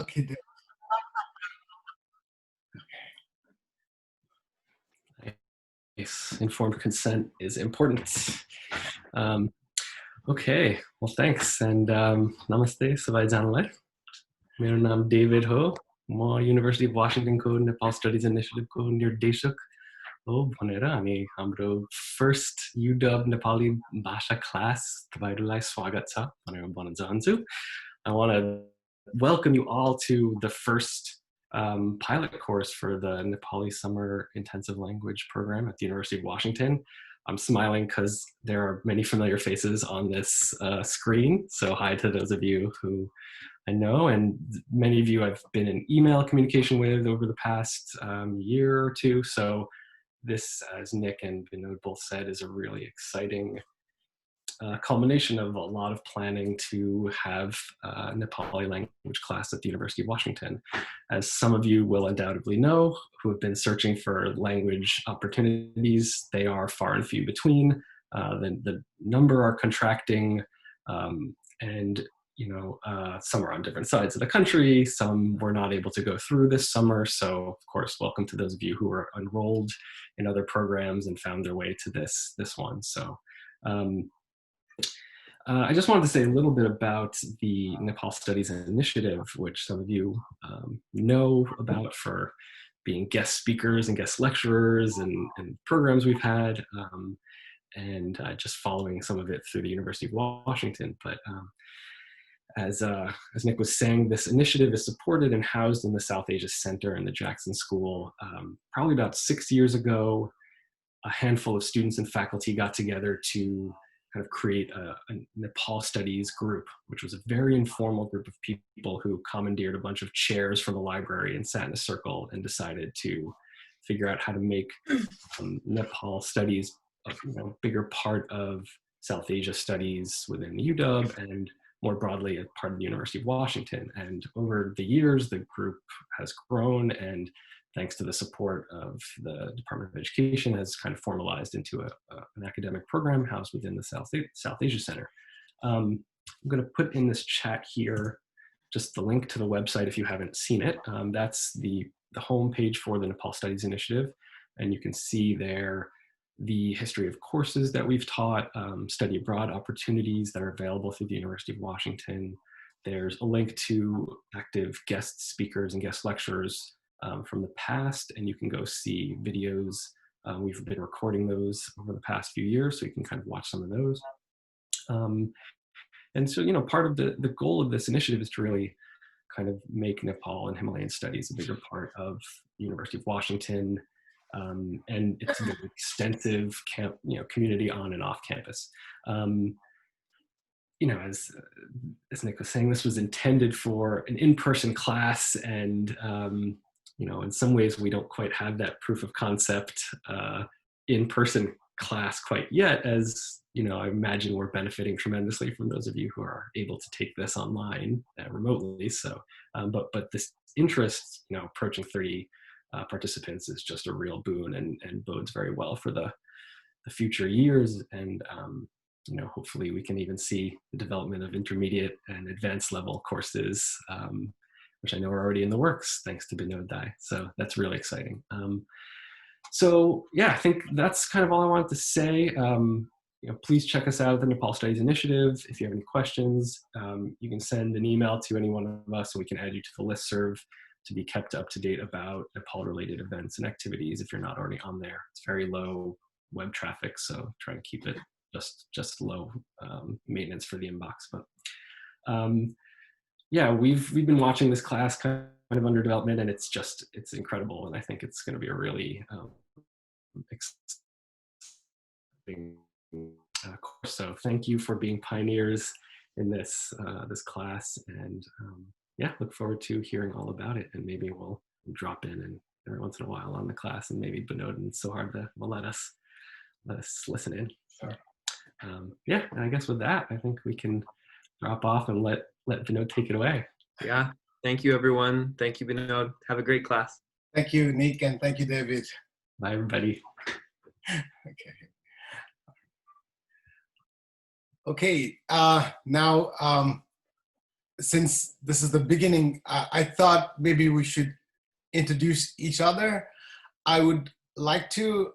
Okay. Yes, informed consent is important. Um, okay, well, thanks. And namaste, sabay janalai. मेरो नाम David हो म university of वासिङटनको Nepal studies इनिसिएटिभको निर्देशक हो भनेर हामी हाम्रो फर्स्ट युडब नेपाली भाषा क्लास तपाईँहरूलाई स्वागत छ भनेर भन्न चाहन्छु. I want to welcome you all to the first pilot course for the Nepali Summer Intensive Language Program at the University of Washington. I'm smiling because there are many familiar faces on this screen. So hi to those of you who I know, and many of you I've been in email communication with over the past year or two. So this, as Nick and Vinod both said, is a really exciting culmination of a lot of planning to have Nepali language class at the University of Washington. As some of you will undoubtedly know, who have been searching for language opportunities, they are far and few between. The number are contracting, and some are on different sides of the country. Some were not able to go through this summer. So, of course, welcome to those of you who are enrolled in other programs and found their way to this one. So. I just wanted to say a little bit about the Nepal Studies Initiative, which some of you know about for being guest speakers and guest lecturers and programs we've had, and just following some of it through the University of Washington. But as Nick was saying, this initiative is supported and housed in the South Asia Center in the Jackson School. Probably about 6 years ago, a handful of students and faculty got together to kind of create a Nepal studies group, which was a very informal group of people who commandeered a bunch of chairs from the library and sat in a circle and decided to figure out how to make Nepal studies a bigger part of South Asia studies within UW and more broadly a part of the University of Washington. And over the years, the group has grown, and thanks to the support of the Department of Education, has kind of formalized into an academic program housed within the South Asia Center. I'm going to put in this chat here just the link to the website if you haven't seen it. That's the homepage for the Nepal Studies Initiative, and you can see there the history of courses that we've taught, study abroad opportunities that are available through the University of Washington. There's a link to active guest speakers and guest lecturers from the past, and you can go see videos. We've been recording those over the past few years, so you can kind of watch some of those. And so, part of the goal of this initiative is to really kind of make Nepal and Himalayan studies a bigger part of the University of Washington, and it's an extensive community on and off campus. As Nick was saying, this was intended for an in-person class, and in some ways we don't quite have that proof of concept in-person class quite yet, as I imagine we're benefiting tremendously from those of you who are able to take this online remotely. So, but this interest, approaching 30 participants is just a real boon and bodes very well for the future years. And hopefully we can even see the development of intermediate and advanced level courses, which I know are already in the works thanks to Vinod Dai. So that's really exciting. So yeah, I think that's kind of all I wanted to say. Please check us out at the Nepal Studies Initiative. If you have any questions, you can send an email to any one of us and we can add you to the listserv to be kept up to date about Nepal-related events and activities if you're not already on there. It's very low web traffic, so try to keep it just low maintenance for the inbox. But yeah, we've been watching this class kind of under development, and it's incredible, and I think it's going to be a really exciting course. So thank you for being pioneers in this class, and yeah, look forward to hearing all about it, and maybe we'll drop in and every once in a while on the class, and maybe Vinod and Soharda will let us listen in. So yeah, and I guess with that, I think we can drop off and let Vinod take it away. Yeah, thank you everyone. Thank you, Vinod. Have a great class. Thank you, Nick, and thank you, David. Bye, everybody. Okay, now, since this is the beginning, I thought maybe we should introduce each other. I would like to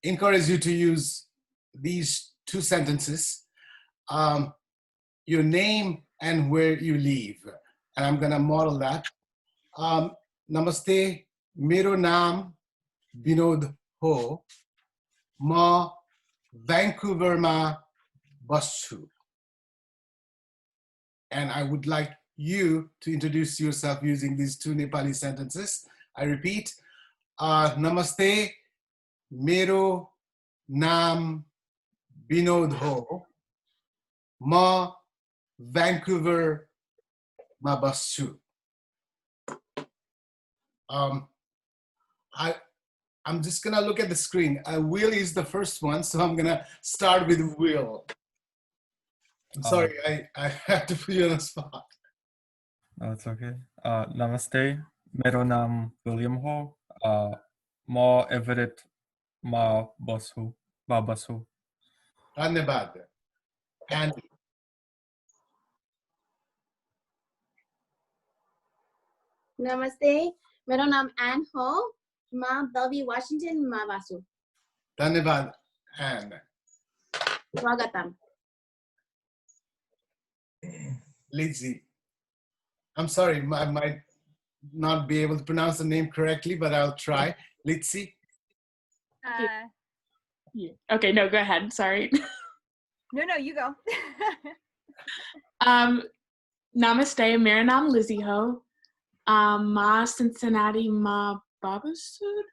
encourage you to use these two sentences, your name and where you live. And I'm gonna model that. Namaste, mero naam Vinod ho, ma Vancouver ma basu. And I would like you to introduce yourself using these two Nepali sentences. I repeat, Namaste, mero naam Vinod ho, ma Vancouver ma basu. I'm just gonna look at the screen. Will is the first one, so I'm gonna start with Will. I'm sorry, I have to put you on the spot. No, it's okay. Namaste. Mero naam William ho. Ma Everett ma basu. Ma basu. Dhanyabad. Andy. Namaste. मेरा नाम N हो माँ बवी Washington माँ Vasu Dhanyabad. Anne. स्वागतम Lizzie. I'm sorry, I might not be able to pronounce the name correctly, but I'll try. Lizzie. Yeah. Okay, no, go ahead. Sorry. No, you go. Namaste, मेरा नाम Lizzie हो. Ma Cincinnati ma Babasud?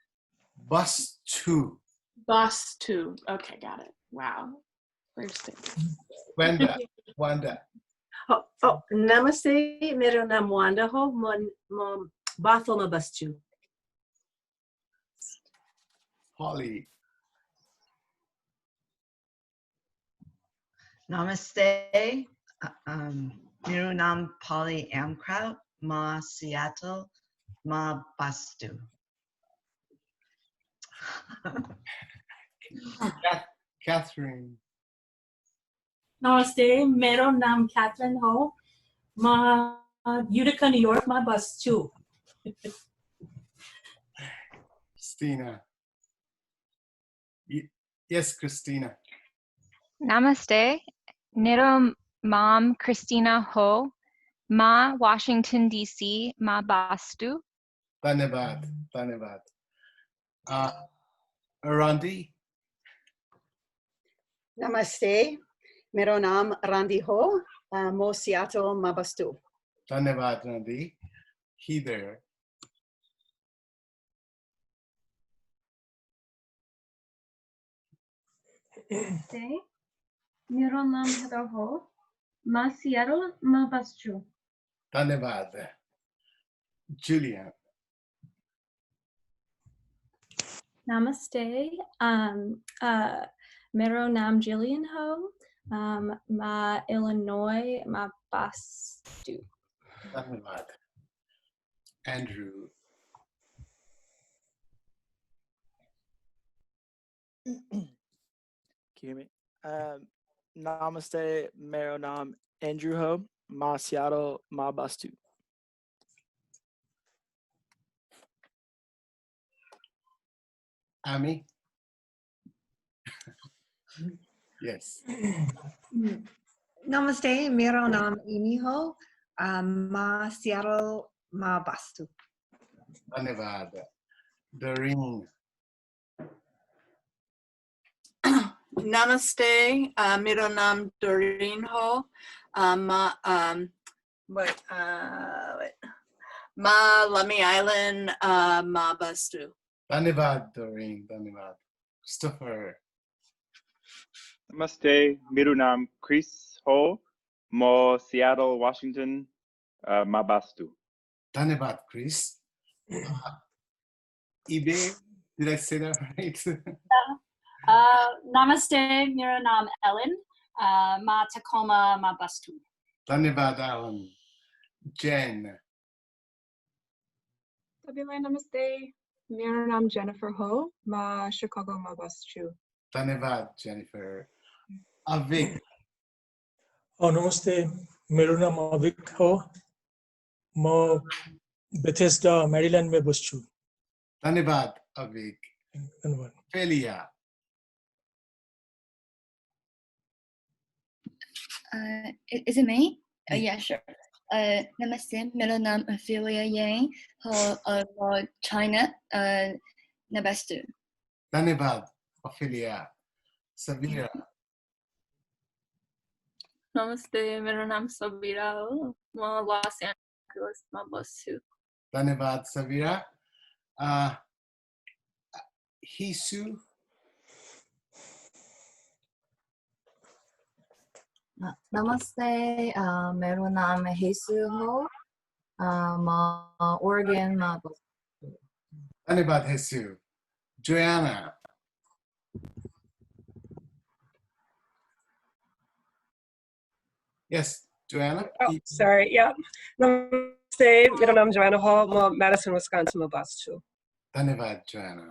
Bus 2. Bus 2. Okay, got it. Wow. First thing. Wanda. Namaste, mero naam Wanda ho, mon Bothel ma bastu. Holly. Namaste. Mero naam Polly Amkraut, ma Seattle, ma Bastu. Catherine. Namaste, mero naam Catherine ho, ma Utica, New York, ma bastu. Christina. Yes, Christina. Namaste. Niro Mom Christina Ho. Ma Washington, D.C. Ma Bastu. Dhanyabad. Dhanyabad. Randi. Namaste. Mero naam Randi ho, mo Seattle ma bastu. Dhanyabad, Randi. Heather. Namaste. Mero naam Heather ho, ma Seattle ma bastu. Dhanyabad. Julia. Namaste. Mero nam Jillian ho. Ma Illinois ma bastu. Dhanyabad. Andrew. Can you hear me? Namaste, mero nam Andrew ho, ma Seattle, ma bastu. Amy. Yes. Namaste, mero naam Amy ho, ma Seattle, ma bastu. Dhanyabad. Doreen. Namaste, mero naam Doreen ho, ma Lummi Island, ma bastu. Dhanyabad, Doreen. Dhanyabad. Christopher. Namaste, Meru नाम Chris हो, mo Seattle, Washington, ma bastu. Dhanyabad, Chris. eBay, did I say that right? Namaste, mero naam Ellen, ma Tacoma, ma bastu. Dhanyabad, Alan. Jen. Tabila namaste. Mero naam Jennifer Ho, ma Chicago ma bastu. Dhanyabad, Jennifer. Avik. Namaste. मेरो नाम अभिक हो म Bethesda Maryland में बस्छु धन्यवाद अभिक धन्यवाद फेलिया Is it me? Yeah, sure. Namaste. मेरा नाम Ophelia Yang हो China. Nabastu. धन्यवाद Ophelia Sabira नमस्ते मेरा नाम सबीरा हो म लस एन्जलसमा बस्छु धन्यवाद Sabira Hisu नमस्ते मेरो नाम हेसु हो म ओरेगनमा बस्छु धन्यवाद Hisu Joanna Yes, Joanna. Oh, sorry. Yeah. Namaste. मेरा नाम जोआना हो म Madison, Wisconsin में बस्छु धन्यवाद Joanna.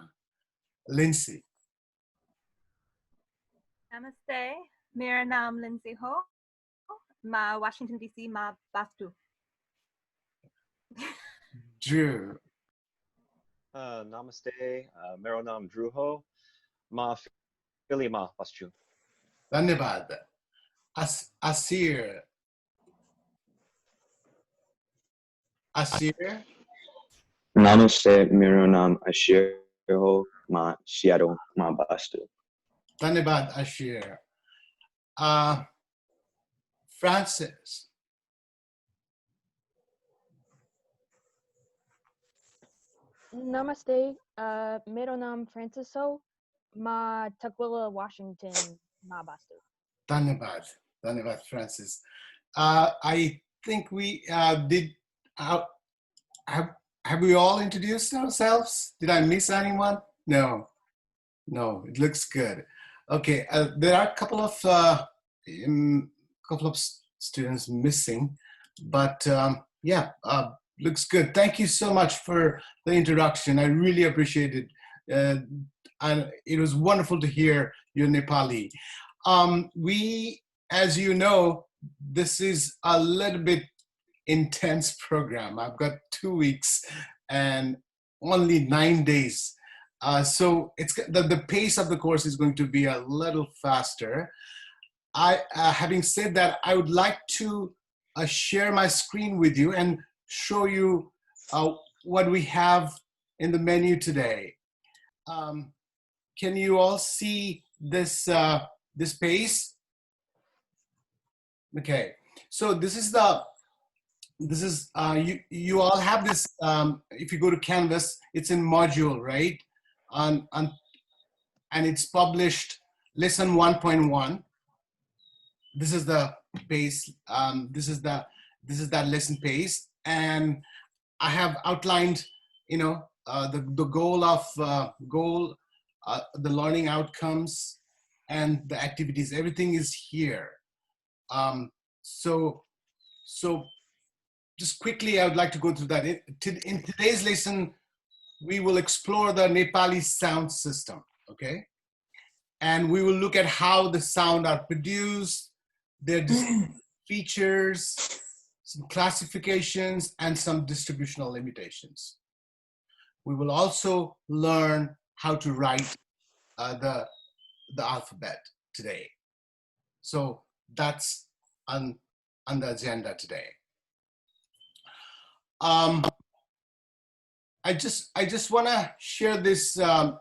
Lindsay. Namaste. मेरा नाम Lindsay हो. मैं Washington DC में बस्छु. Drew. Namaste. मेरा नाम Drew हो मैं Philly में बस्छु धन्यवाद Asir. Asir. Namaste, मेरा नाम अशीर हो मैं Seattle में बस्छु धन्यवाद Ashir. Francis. Namaste. मेरो नाम Francis हो मैं Tukwila, Washington में बस्छु Dhanyavad. Dhanyavad, Francis. I think we did. Have we all introduced ourselves? Did I miss anyone? No. No, it looks good. Okay, there are a couple of students missing, but yeah, looks good. Thank you so much for the introduction. I really appreciate it. And it was wonderful to hear your Nepali. We, as you know, this is a little bit intense program. I've got 2 weeks and only 9 days. So it's the pace of the course is going to be a little faster. Having said that, I would like to share my screen with you and show you what we have in the menu today. Can you all see this this page? Okay, so this is you all have this. If you go to Canvas, it's in module, right? And it's published lesson 1.1. This is the page. This is that lesson page, and I have outlined, the goal of the learning outcomes and the activities. Everything is here. So just quickly, I would like to go through that. In today's lesson, we will explore the Nepali sound system, okay? And we will look at how the sound are produced, their features, some classifications, and some distributional limitations. We will also learn how to write the alphabet today. So that's on the agenda today. I just want to share this. I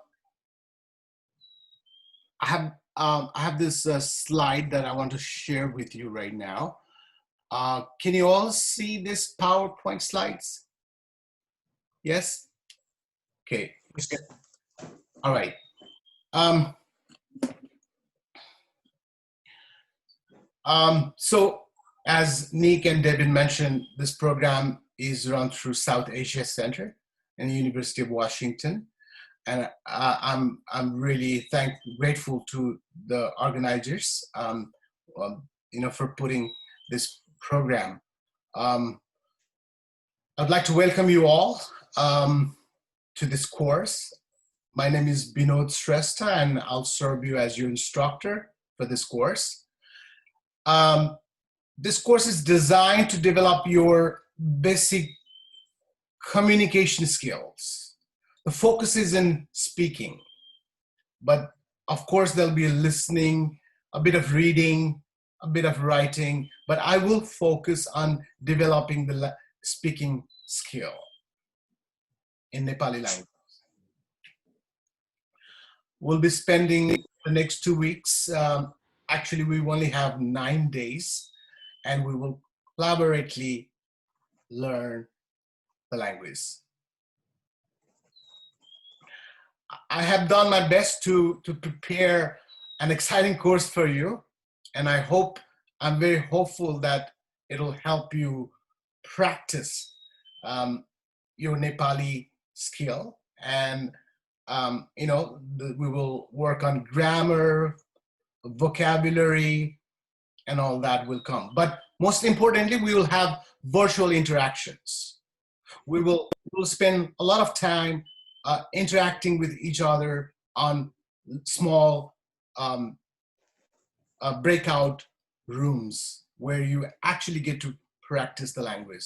have this slide that I want to share with you right now. Can you all see this PowerPoint slides? Yes. Okay. All right. So as Nick and Devin mentioned, this program is run through South Asia Center and the University of Washington. And I'm really grateful to the organizers, for putting this program. I'd like to welcome you all to this course. My name is Binod Shrestha, and I'll serve you as your instructor for this course. this course is designed to develop your basic communication skills. The focus is in speaking, but of course there'll be listening, a bit of reading, a bit of writing, but I will focus on developing the speaking skill in Nepali language. We'll be spending the next 2 weeks. Actually, we only have 9 days, and we will collaboratively learn the language. I have done my best to prepare an exciting course for you, and I'm very hopeful that it'll help you practice your Nepali skill. And we will work on grammar, vocabulary, and all that will come. But most importantly, we will have virtual interactions. We'll spend a lot of time interacting with each other on small breakout rooms where you actually get to practice the language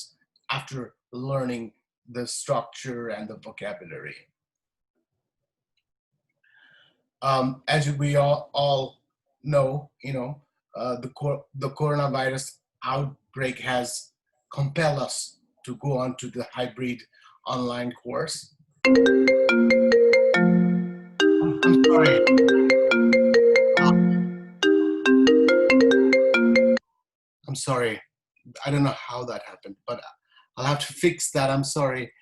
after learning the structure and the vocabulary. As we all know, the coronavirus outbreak has compelled us to go on to the hybrid online course. I'm sorry. I'm sorry. I don't know how that happened, but I'll have to fix that. I'm sorry.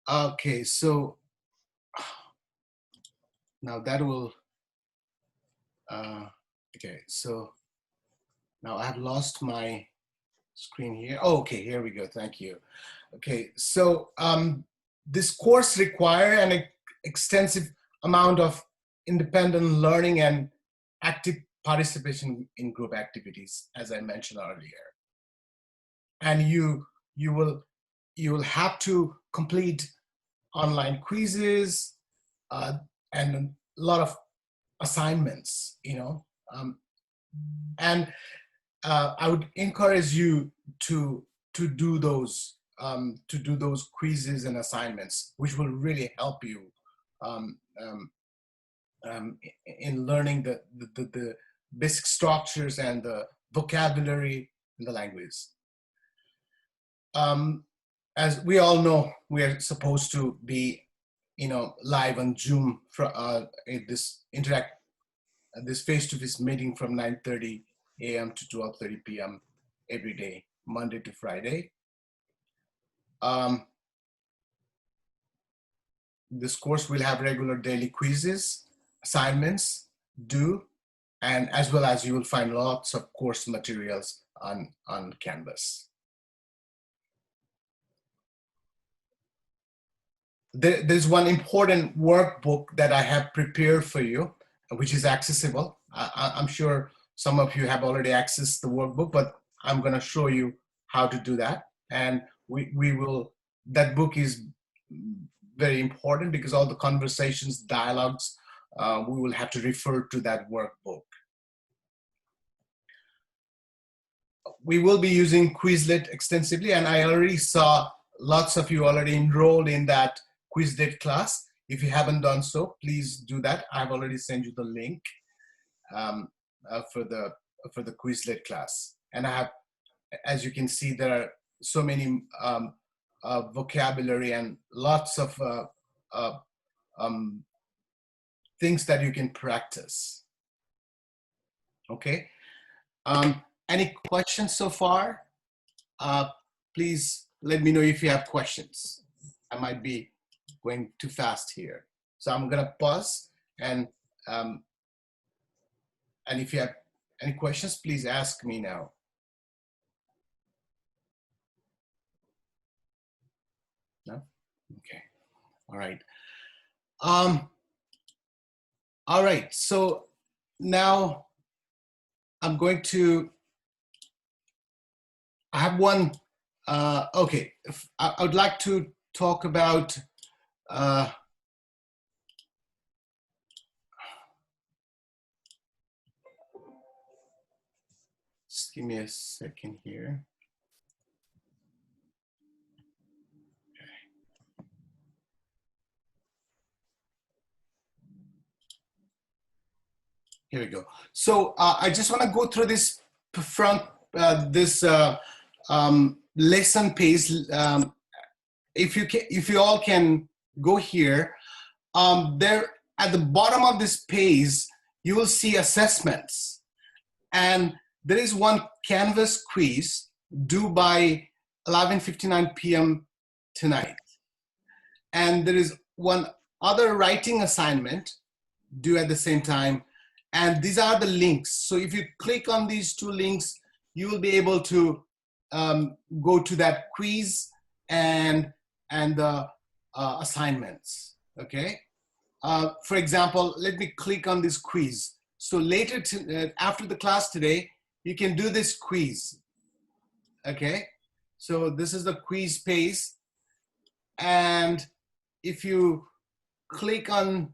Okay, so now that will, okay, so now I have lost my screen here. Oh, okay, here we go, thank you. Okay, so this course requires an extensive amount of independent learning and active participation in group activities, as I mentioned earlier. And you will have to complete online quizzes and a lot of assignments, and I would encourage you to do those quizzes and assignments, which will really help you in learning the basic structures and the vocabulary in the language. As we all know, we are supposed to be, live on Zoom for this face-to-face meeting from 9:30 a.m. to 12:30 p.m. every day, Monday to Friday. This course will have regular daily quizzes, assignments due, and as well as you will find lots of course materials on Canvas. There's one important workbook that I have prepared for you, which is accessible. I'm sure some of you have already accessed the workbook, but I'm going to show you how to do that. And that book is very important because all the conversations, dialogues, we will have to refer to that workbook. We will be using Quizlet extensively, and I already saw lots of you already enrolled in that Quizlet class. If you haven't done so, please do that. I've already sent you the link for the Quizlet class. And I have, as you can see, there are so many vocabulary and lots of things that you can practice. Okay. Any questions so far? Please let me know if you have questions. I might be going too fast here. So I'm gonna pause, and if you have any questions, please ask me now. No? Okay, all right. All right, so now I'm going to, I have one, okay, I would like to talk about Just give me a second here. Here we go. So I just want to go through this front, lesson page. If you all can go here, there at the bottom of this page, you will see assessments, and there is one Canvas quiz due by 11:59 p.m. tonight, and there is one other writing assignment due at the same time. And these are the links. So if you click on these two links, you will be able to go to that quiz and the assignments, okay? For example, let me click on this quiz. So later, after the class today, you can do this quiz, okay? So this is the quiz page. And if you click on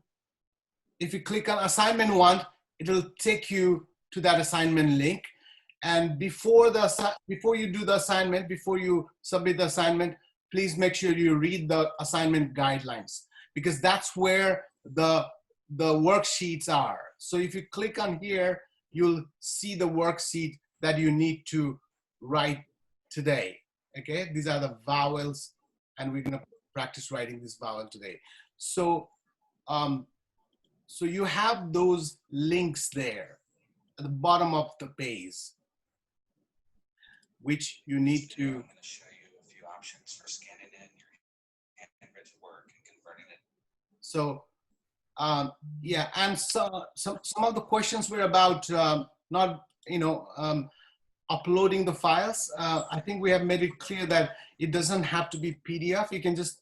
assignment 1, it will take you to that assignment link. And before you do the assignment, before you submit the assignment, please make sure you read the assignment guidelines, because that's where the worksheets are. So if you click on here, you'll see the worksheet that you need to write today. Okay, these are the vowels, and we're gonna practice writing this vowel today. So so you have those links there at the bottom of the page, which you need to. I'm going to show you a few options for scanning in your handwritten work and converting it. So yeah, and so some of the questions were about not, uploading the files. I think we have made it clear that it doesn't have to be PDF. You can just,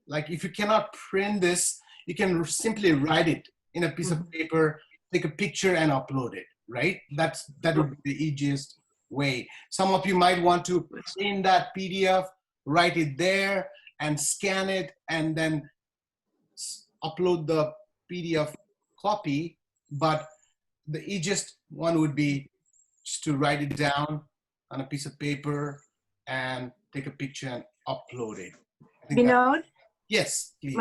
like if you cannot print this, you can simply write it in a piece of paper, take a picture and upload it, right? That would be the easiest way. Some of you might want to print that PDF, write it there and scan it and then upload the PDF copy, but the easiest one would be just to write it down on a piece of paper and take a picture and upload it. Vinod? Yes, please.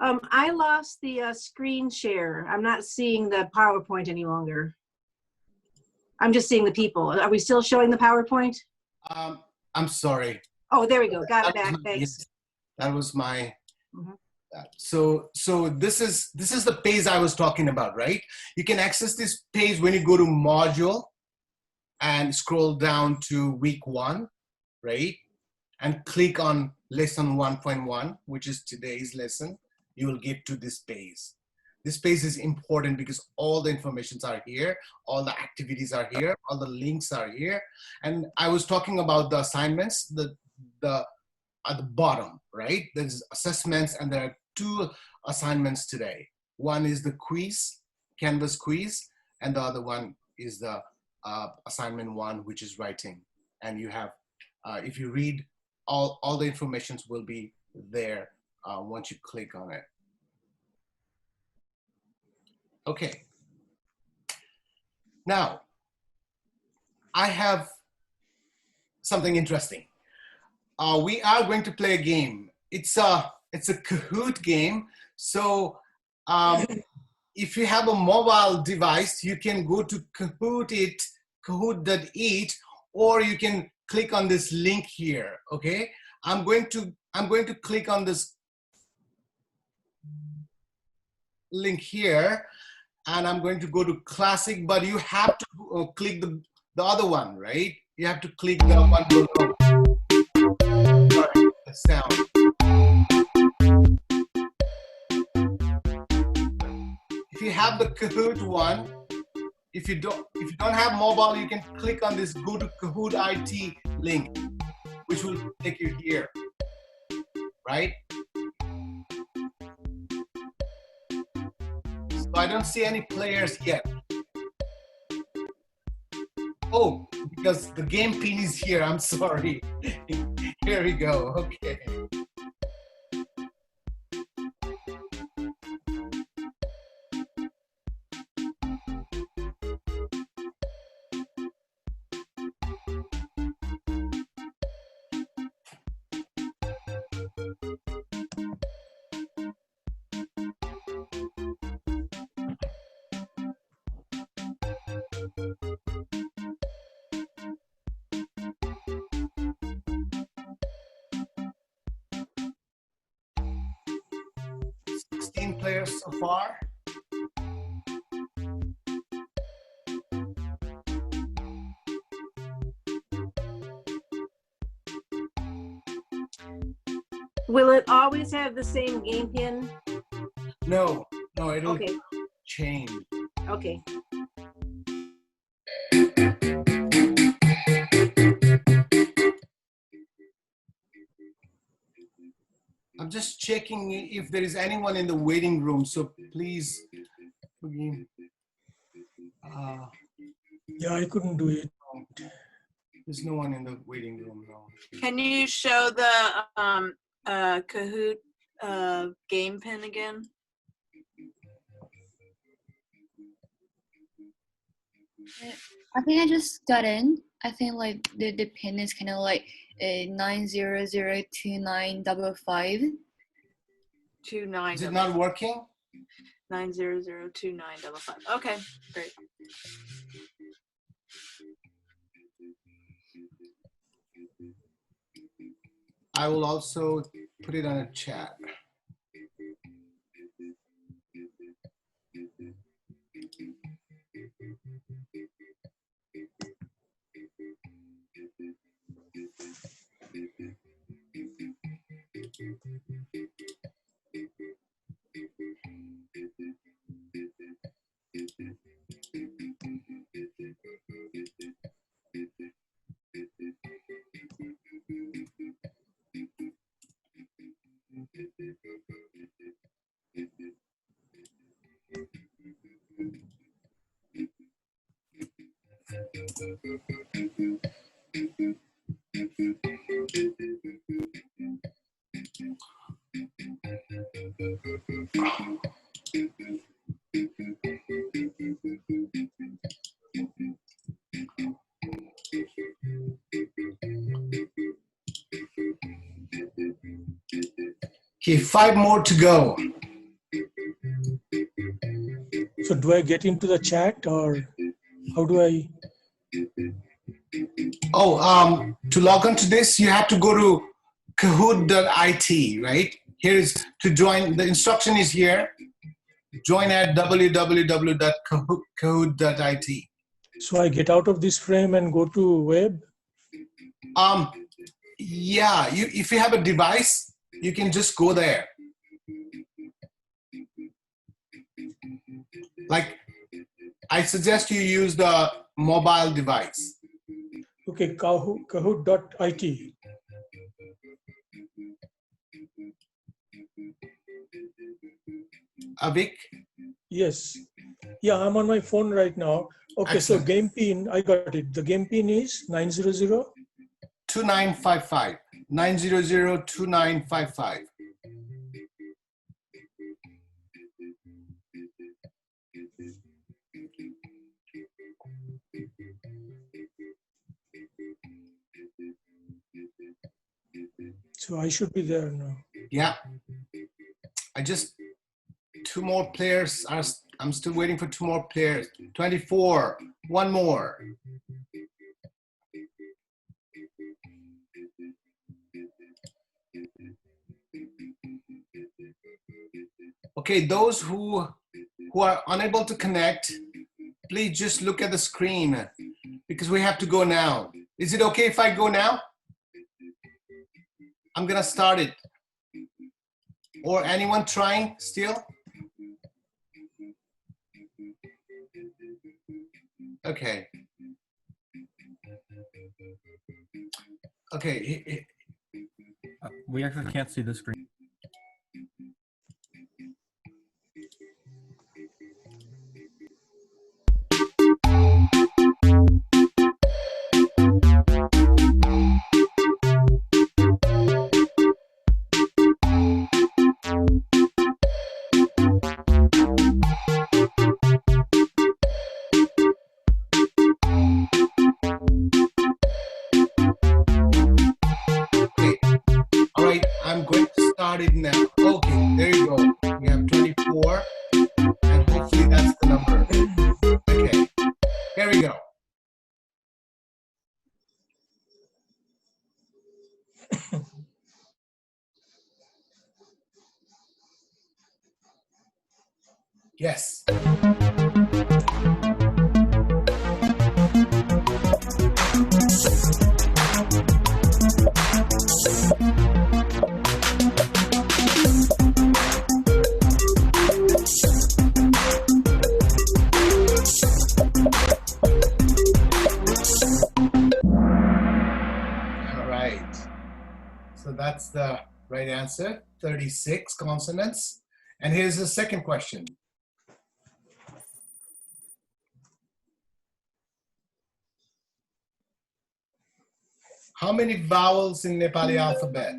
I lost the screen share. I'm not seeing the PowerPoint any longer. I'm just seeing the people. Are we still showing the PowerPoint? I'm sorry. Oh, there we go. Got it back. Thanks. Yes, that was my. So this is the page I was talking about, right? You can access this page when you go to module and scroll down to week 1, right? And click on lesson 1.1, which is today's lesson. You will get to this page. This page is important because all the informations are here, all the activities are here, all the links are here. And I was talking about the assignments, at the bottom, right? There's assessments, and there are 2 assignments today. One is the quiz, Canvas quiz, and the other one is the assignment 1, which is writing. And you have, if you read, all the informations will be there once you click on it. Okay. Now, I have something interesting. We are going to play a game. It's a Kahoot game. So if you have a mobile device, you can go to Kahoot.it, or you can click on this link here. Okay, I'm going to click on this link here, and I'm going to go to classic, but you have to click the other one, right? You have to click the one below. Sorry, the sound. If you have the Kahoot one, if you don't have mobile, you can click on this go to Kahoot IT link, which will take you here, right? So I don't see any players yet. Oh, because the game pin is here, I'm sorry. Here we go, okay. Players so far. Will it always have the same game pin? No, it'll Okay. change. Okay. I'm just checking if there is anyone in the waiting room, so please. Yeah, I couldn't do it. There's no one in the waiting room, no. Can you show the Kahoot game pin again? I think I just got in. I think like the pin is kind of like 9002955. 29. Is it not working? 9002955. Okay, great. I will also put it on a chat. Okay, 5 more to go. So do I get into the chat or how do I? Oh, to log on to this, you have to go to kahoot.it, right? Here's to join. The instruction is here. Join at www.kahoot.it. So I get out of this frame and go to web? Yeah, if you have a device, you can just go there. Like, I suggest you use the mobile device. Okay, kahoot.it. Avik? Yes. Yeah, I'm on my phone right now. Okay, Excellent. so game pin, I got it. The game pin is 900? 2955. 9002955. So I should be there now. Yeah. Two more players I'm still waiting for 2 more players. 24, 1 more. Okay, those who are unable to connect, please just look at the screen because we have to go now. Is it okay if I go now? I'm gonna start it. Or anyone trying still? Okay. Okay. We actually can't see the screen. All right, I'm going to start it now. Okay, there you go. We have 24, and hopefully that's the number. Okay, here we go. Yes. All right. So that's the right answer, 36 consonants. And here's the second question. How many vowels in Nepali alphabet?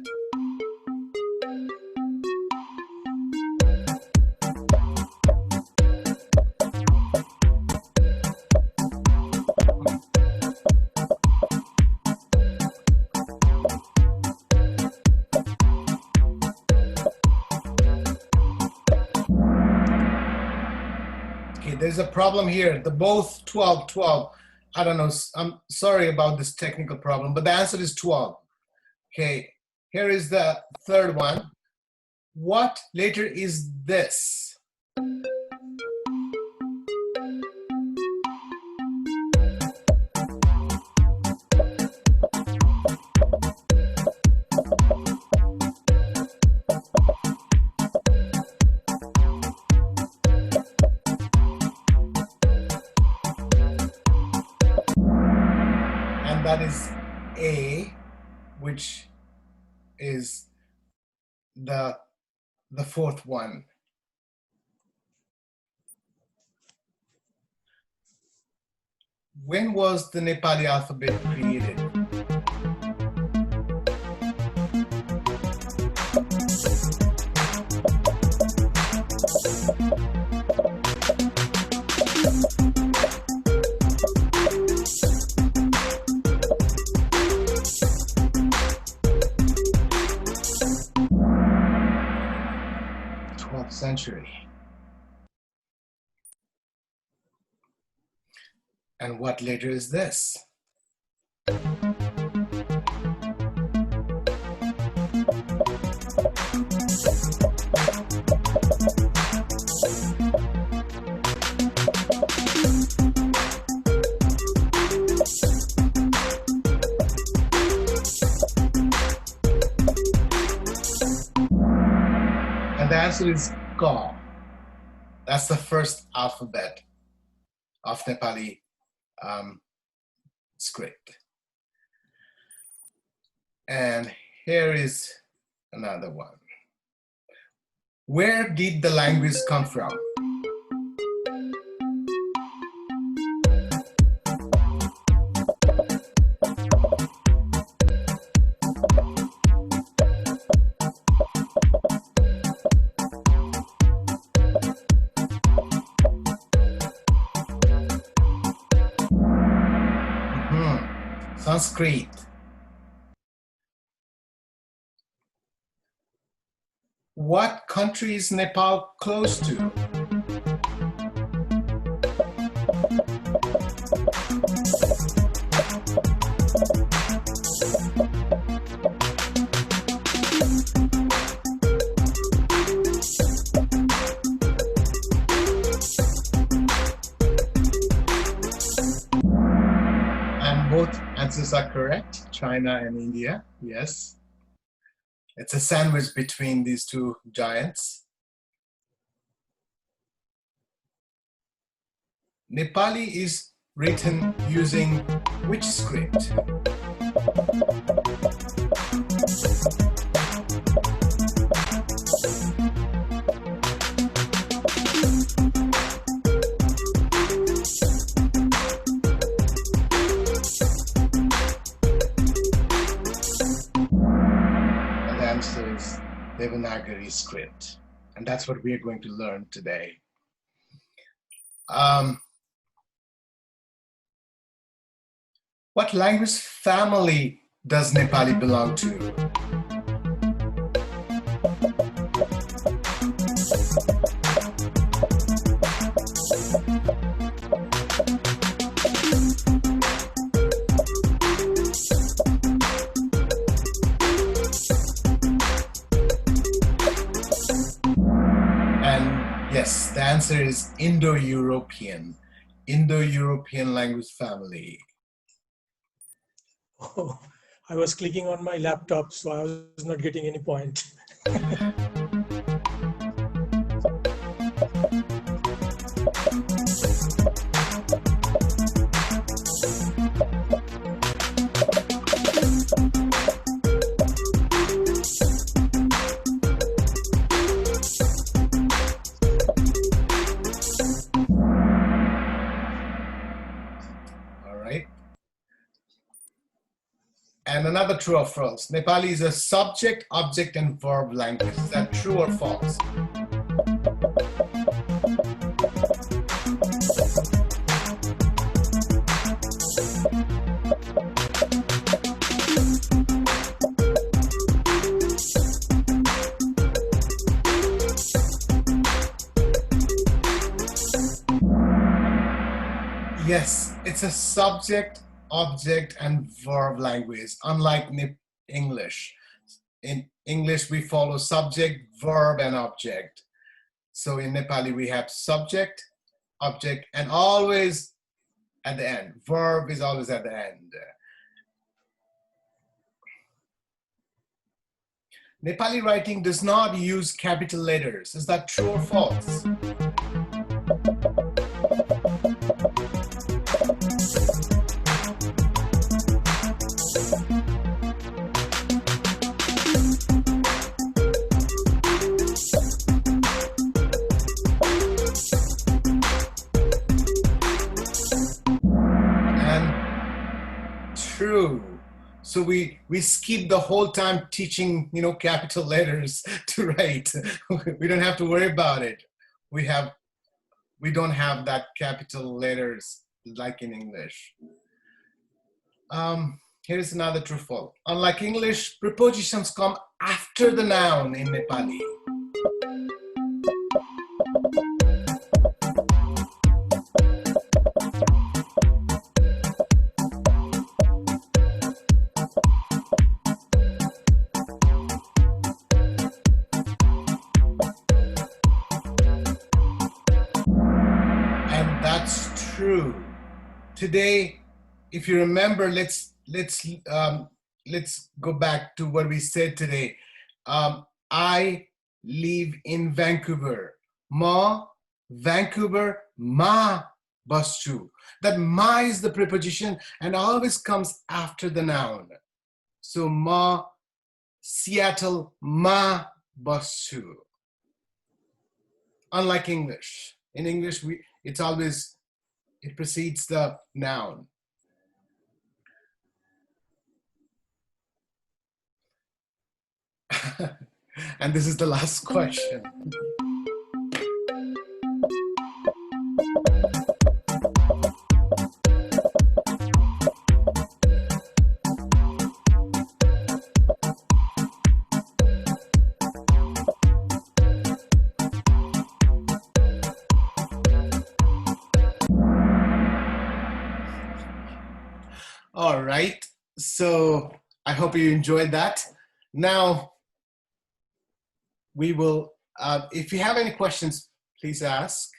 Okay, there's a problem here. The both 12, 12. I don't know. I'm sorry about this technical problem, but the answer is 12. Okay, here is the third one. What letter is this? And that is A, which is the fourth one. When was the Nepali alphabet created? Century. And what letter is this? And the answer is Ka. That's the first alphabet of Nepali script. And here is another one. Where did the language come from? Sanskrit. What country is Nepal close to? Both answers are correct, China and India, yes. It's a sandwich between these two giants. Nepali is written using which script? Is Devanagari script, and that's what we are going to learn today. What language family does Nepali belong to? Yes, the answer is Indo-European. Indo-European language family. Oh, I was clicking on my laptop, so I was not getting any point. All right. And another true or false. Nepali is a subject, object, and verb language. Is that true or false? Yes, it's a subject, object, and verb language, unlike English. In English, we follow subject, verb, and object. So in Nepali, we have subject, object, and always at the end. Verb is always at the end. Nepali writing does not use capital letters. Is that true or false? True. So we skip the whole time teaching, capital letters to write. We don't have to worry about it. We don't have that capital letters like in English. Here's another true false. Unlike English, prepositions come after the noun in Nepali. True. Today, if you remember, let's go back to what we said today. I live in Vancouver. Ma Vancouver ma bastu. That ma is the preposition and always comes after the noun. So ma Seattle ma bastu. Unlike English. In English, it precedes the noun. And this is the last question. All right, so I hope you enjoyed that. Now, we will, if you have any questions, please ask.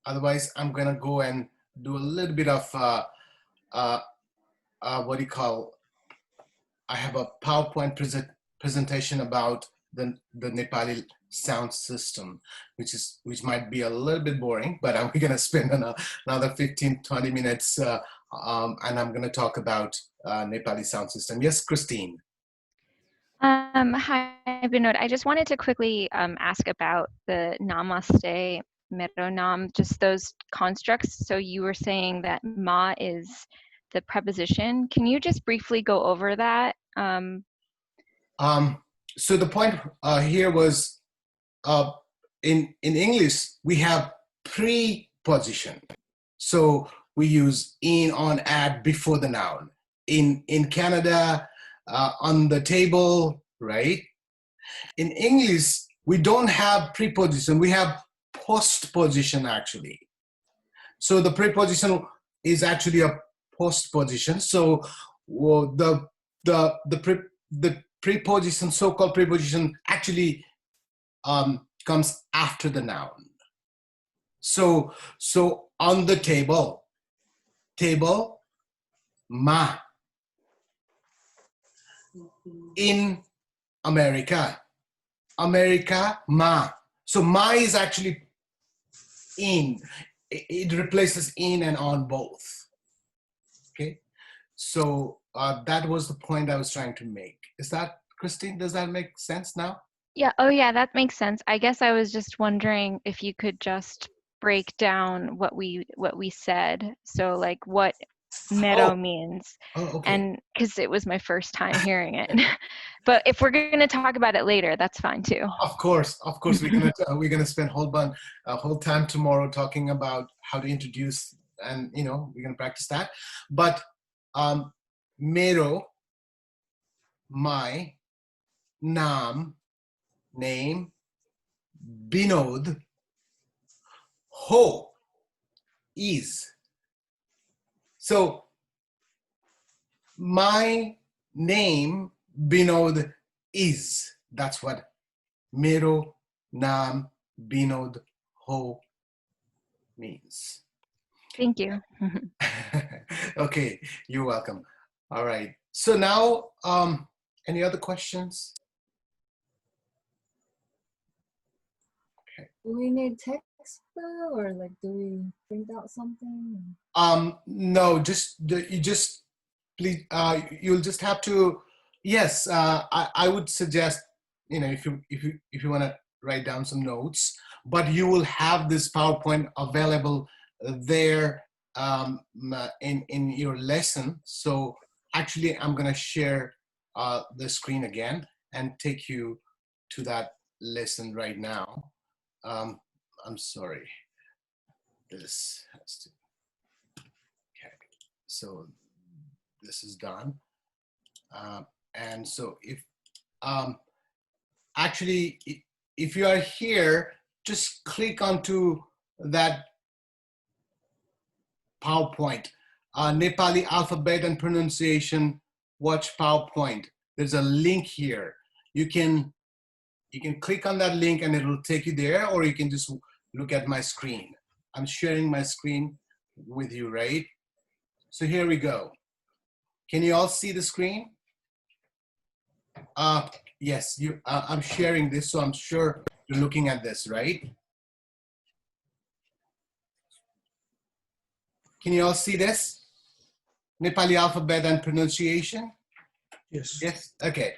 Otherwise, I'm gonna go and do a little bit of, what do you call, I have a PowerPoint presentation about the Nepali sound system, which might be a little bit boring, but we're gonna spend another 15-20 minutes and I'm gonna talk about Nepali sound system. Yes, Christine. Hi, Vinod. I just wanted to quickly ask about the Namaste, Meronam, just those constructs. So you were saying that ma is the preposition. Can you just briefly go over that? So the point here was in English, we have preposition. So we use in, on, at before the noun. In Canada, on the table, right? In English, we don't have preposition, we have postposition actually. So the preposition is actually a postposition. So the preposition, so-called preposition, actually comes after the noun. So on the table, ma. In America, ma. So ma is actually in. It replaces in and on both. Okay, so that was the point I was trying to make. Is that, Christine, does that make sense now? Yeah, oh yeah, that makes sense. I guess I was just wondering if you could just break down what we said. So like what mero means. Okay. And because it was my first time hearing it. But if we're going to talk about it later, that's fine too. Of course, we're gonna spend a whole time tomorrow talking about how to introduce, and we're gonna practice that. But mero, my, naam, name, binod, ho, is. So my name, Binod, is. That's what mero, naam, binod, ho means. Thank you. Okay, you're welcome. All right. So now, any other questions? Do we need text though, or like do we print out something? No, please, you'll just have to, yes, I would suggest, if you want to write down some notes, but you will have this PowerPoint available there in your lesson. So actually, I'm going to share the screen again and take you to that lesson right now. I'm sorry. This has to. Okay, so this is done. And so actually, if you are here, just click onto that PowerPoint, Nepali alphabet and pronunciation, watch PowerPoint. There's a link here. You can click on that link and it will take you there, or you can just look at my screen. I'm sharing my screen with you, right? So here we go. Can you all see the screen? Yes, I'm sharing this, so I'm sure you're looking at this, right? Can you all see this? Nepali alphabet and pronunciation? Yes. Yes, okay.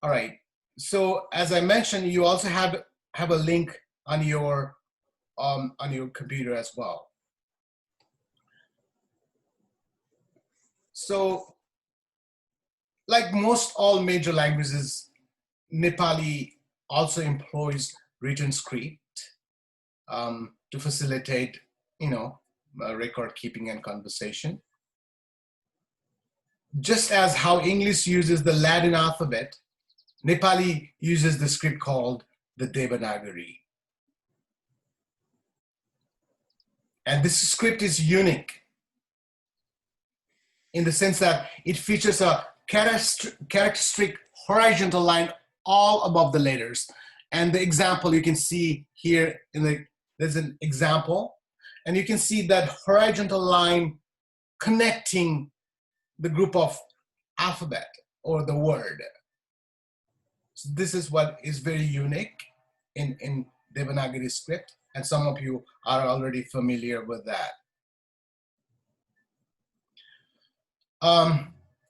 All right. So as I mentioned, you also have a link on your computer as well. So like most all major languages, Nepali also employs written script to facilitate, record keeping and conversation. Just as how English uses the Latin alphabet, Nepali uses the script called the Devanagari. And this script is unique in the sense that it features a characteristic horizontal line all above the letters. And the example you can see here, there's an example, and you can see that horizontal line connecting the group of alphabet or the word. So this is what is very unique in Devanagari script, and some of you are already familiar with that.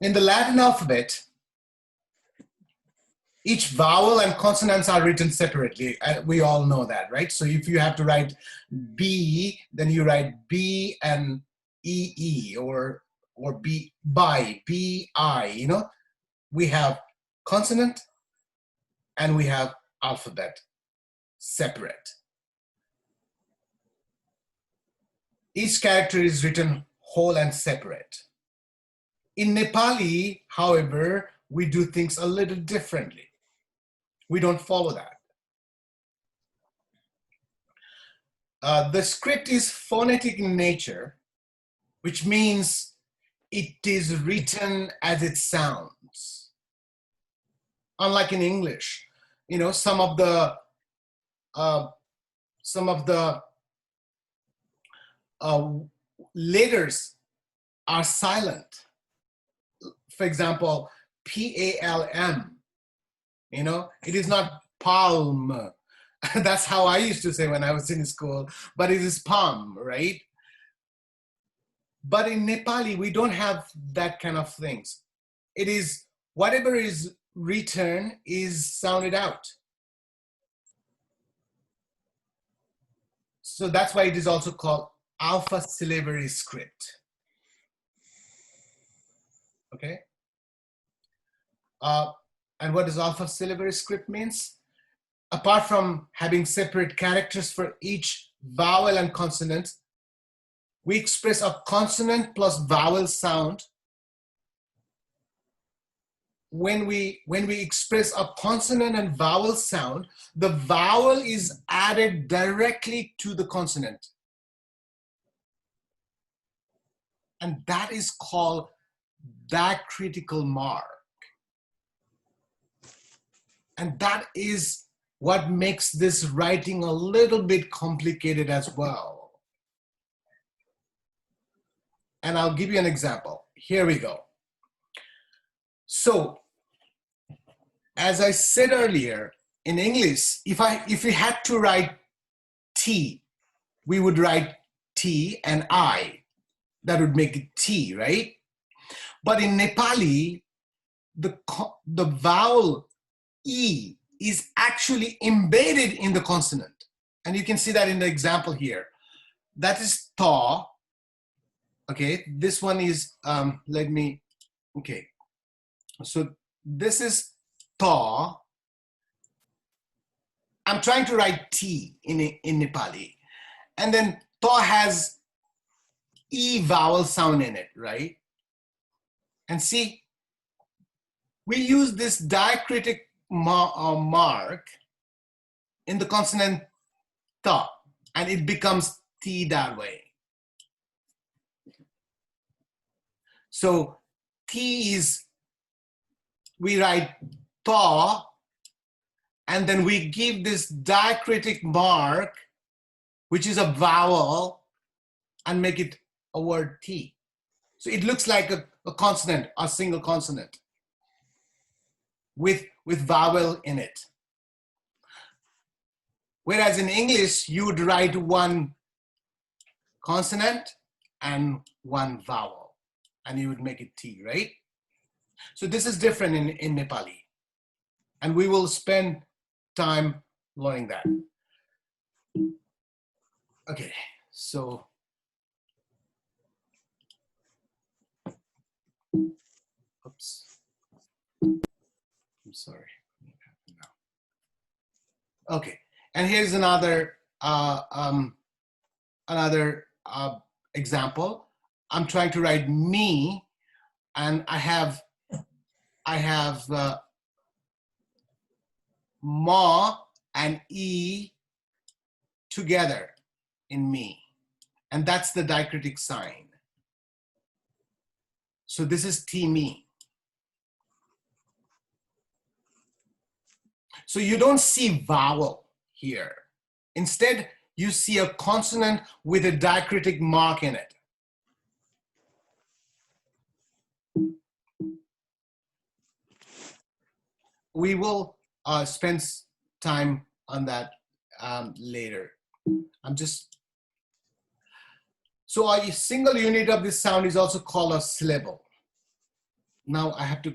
In the Latin alphabet, each vowel and consonants are written separately. We all know that, right? So if you have to write B, then you write B and EE, or B, by, B-I, We have consonant and we have alphabet separate. Each character is written whole and separate. In Nepali, however, we do things a little differently. We don't follow that. The script is phonetic in nature, which means it is written as it sounds. Unlike in English, some of the letters are silent. For example, P-A-L-M, you know, it is not palm. That's how I used to say when I was in school, but it is palm, right? But in Nepali, we don't have that kind of things. It is whatever is written is sounded out. So that's why it is also called alpha syllabary script. Okay. And what does alpha syllabary script means? Apart from having separate characters for each vowel and consonant, we express a consonant plus vowel sound. When we express a consonant and vowel sound, the vowel is added directly to the consonant. And that is called diacritical mark. And that is what makes this writing a little bit complicated as well. And I'll give you an example. Here we go. So, as I said earlier, in English, if we had to write T, we would write T and I. That would make it T, right? But in Nepali, the vowel E is actually embedded in the consonant. And you can see that in the example here. That is ta. Okay, this one is, okay. So this is ta. I'm trying to write T in Nepali. And then ta has E vowel sound in it, right? And see, we use this diacritic mark in the consonant ta, and it becomes T that way. So T is, we write ta, and then we give this diacritic mark, which is a vowel, and make it a word T. So it looks like a consonant, a single consonant with vowel in it. Whereas in English, you would write one consonant and one vowel, and you would make it T, right? So this is different in Nepali. And we will spend time learning that. Okay, so. Oops. I'm sorry. Okay, and here's another example. I'm trying to write me, and I have ma and e together in me, and that's the diacritic sign. So this is T me. So you don't see vowel here. Instead, you see a consonant with a diacritic mark in it. We will spend time on that later. So a single unit of this sound is also called a syllable. Now I have to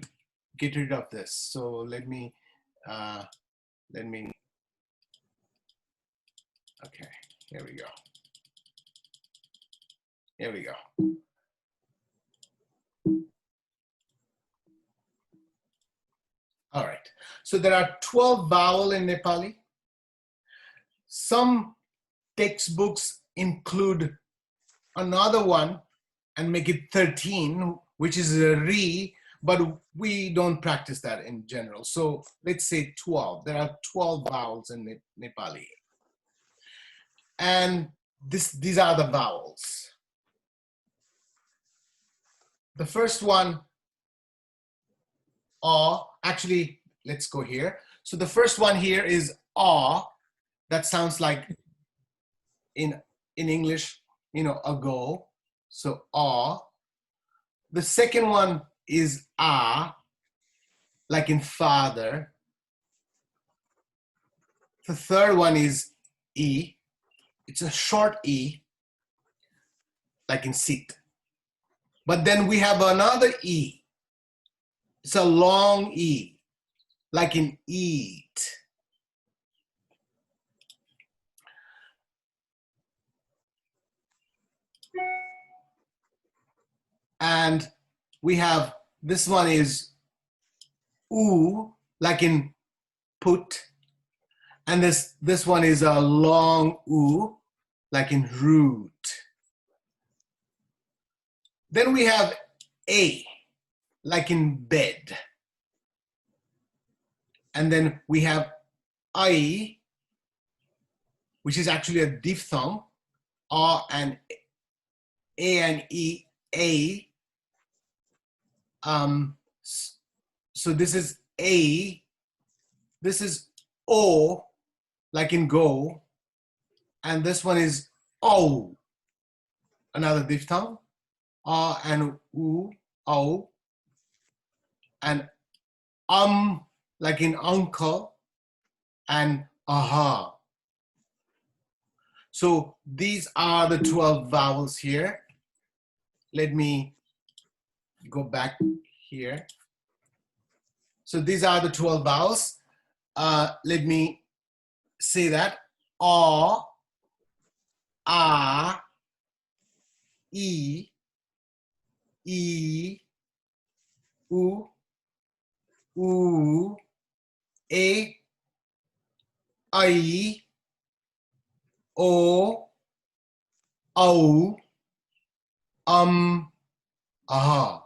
get rid of this. So let me, okay, here we go. Here we go. All right, so there are 12 vowels in Nepali. Some textbooks include another one and make it 13, which is a re, but we don't practice that in general. So let's say 12. There are 12 vowels in Nepali. And these are the vowels. The first one, actually, let's go here. So the first one here is that sounds like in English, ago. So a. The second one is a, like in father. The third one is e. It's a short e, like in sit. But then we have another e. It's a long e, like in eat. And we have, this one is oo, like in put. And this one is a long oo, like in root. Then we have a, like in bed. And then we have I, which is actually a diphthong, a and e, a. So this is a, this is o, like in go, and this one is o, another diphthong, a and u, o, and like in uncle, and aha. So these are the 12 vowels here. Let me go back here. So these are the 12 vowels. Let me say that. A, e, u, a, I, o, aha.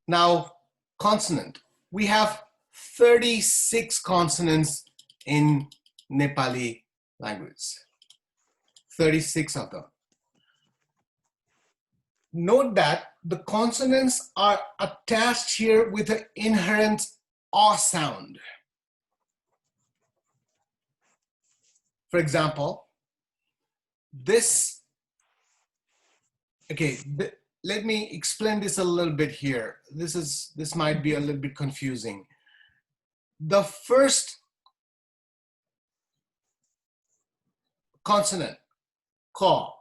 Now, consonant. We have 36 consonants in Nepali language. 36 of them. Note that the consonants are attached here with an inherent A sound. For example, this, okay, let me explain this a little bit here. This might be a little bit confusing. The first consonant, ka,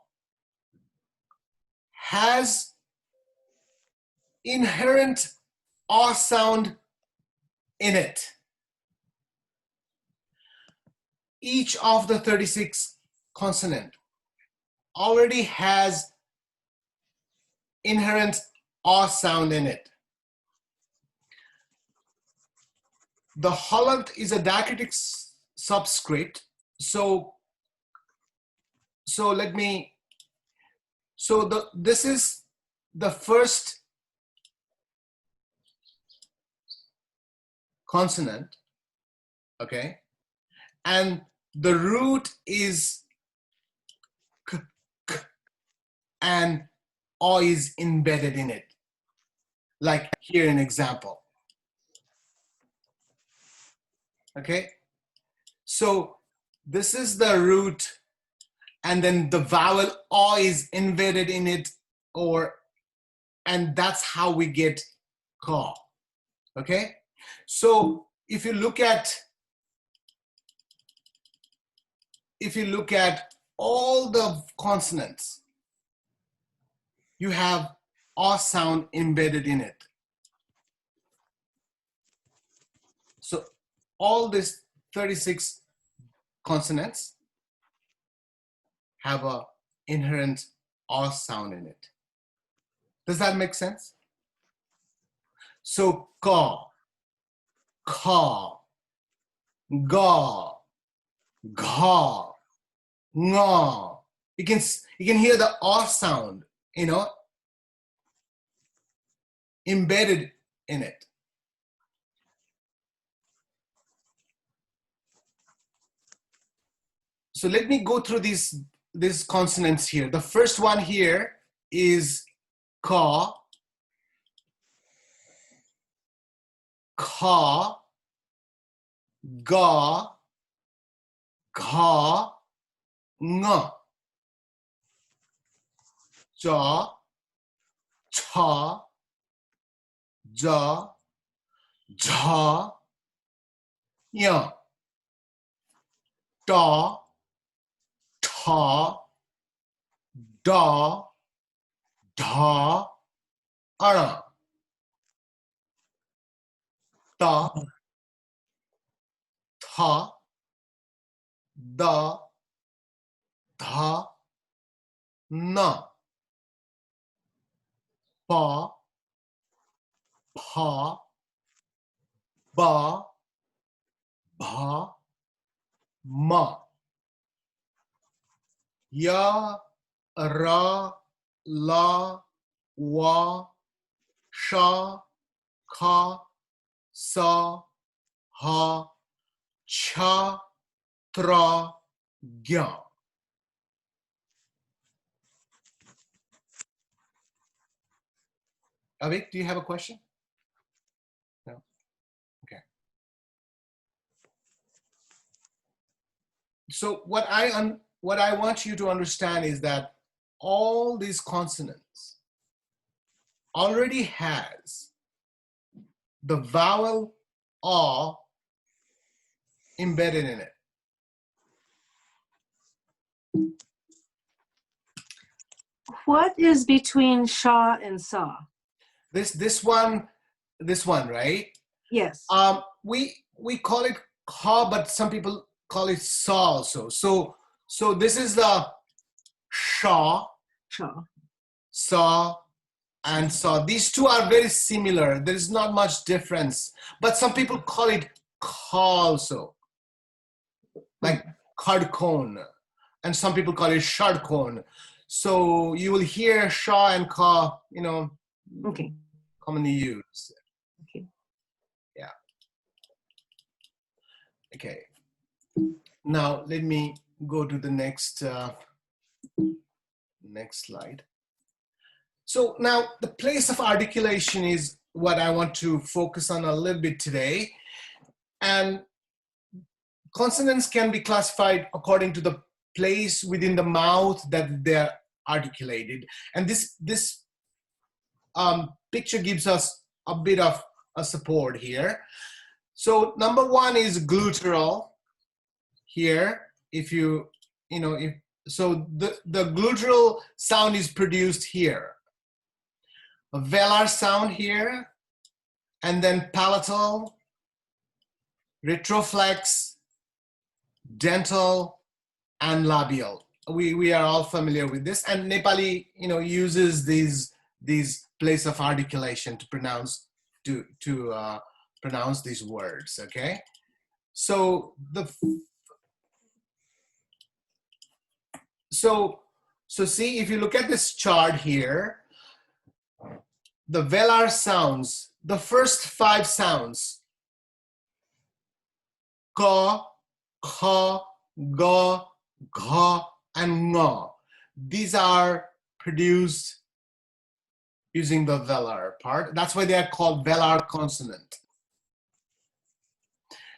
has inherent A sound in it. Each of the 36 consonant already has inherent A sound in it. The halant is a diacritic subscript. So this is the first consonant, okay? And the root is k, and A is embedded in it. Like here an example. Okay? So this is the root, and then the vowel A is embedded in it, and that's how we get ka. Okay? So if you look at all the consonants, you have A sound embedded in it. So all these 36 consonants have an inherent A sound in it. Does that make sense? So ka, ka, ga, gha, nga. You can hear the A sound, embedded in it. So let me go through these consonants here. The first one here is ka, ka, ga, gha, nga, cha, cha, ja, jha, ya, ta, tha, da, dha, ana, ta, tha, da, dha, na, pa, pa, ba, bha, ma, ya, ra, la, wa, sha, kha, sa, ha, cha, tra, gya. Avik, do you have a question? No? Okay. So what I want you to understand is that all these consonants already has the vowel a embedded in it. What is between sha and sa? This one, right? Yes. We call it ka, but some people call it sa also. So this is the sha, sa, and sa. These two are very similar. There is not much difference, but some people call it ka also, like khadkon, and some people call it shadkon. So you will hear sha and ka, okay, commonly used. Okay. Yeah. Okay. Now let me go to the next slide. So now the place of articulation is what I want to focus on a little bit today. And consonants can be classified according to the place within the mouth that they're articulated. And this picture gives us a bit of a support here. So number one is guttural here. So the guttural sound is produced here. A velar sound here, and then palatal, retroflex, dental, and labial. We are all familiar with this, and Nepali uses these place of articulation to pronounce pronounce these words. Okay, so see, if you look at this chart here, the velar sounds, the first 5 sounds, ka, kha, ga, gha, and nga. These are produced using the velar part. That's why they are called velar consonant.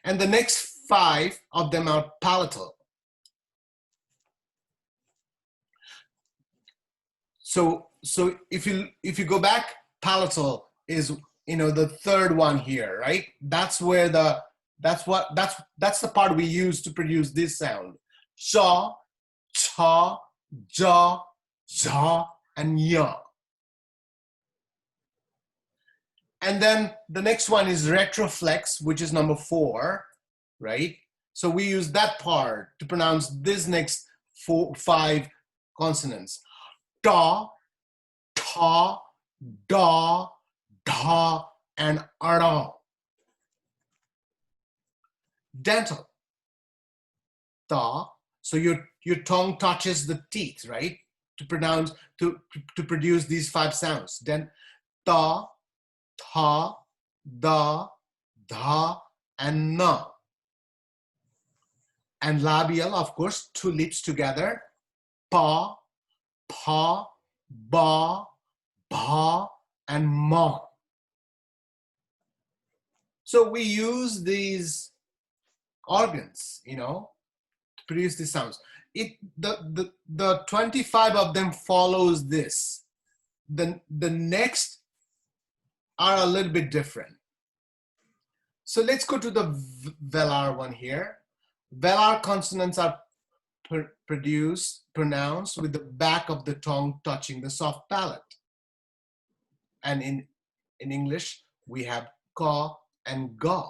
And the next 5 of them are palatal. So if you go back, palatal is the third one here, right? That's the part we use to produce this sound. Sha, cha, ja, za, and ya. And then the next one is retroflex, which is number 4, right? So we use that part to pronounce this next 5 consonants. Da, ta, da, dha, and ara. Dental. Da. So your tongue touches the teeth, right? To pronounce, to produce these 5 sounds. Then ta, tha, da, dha, and na. And labial, of course, 2 lips together. Pa, pa, ba, bha, and ma. So we use these organs, you know, to produce these sounds. The 25 of them follows this. The next are a little bit different. So let's go to the velar one here. Velar consonants are pronounced with the back of the tongue touching the soft palate. And in English, we have ka and ga.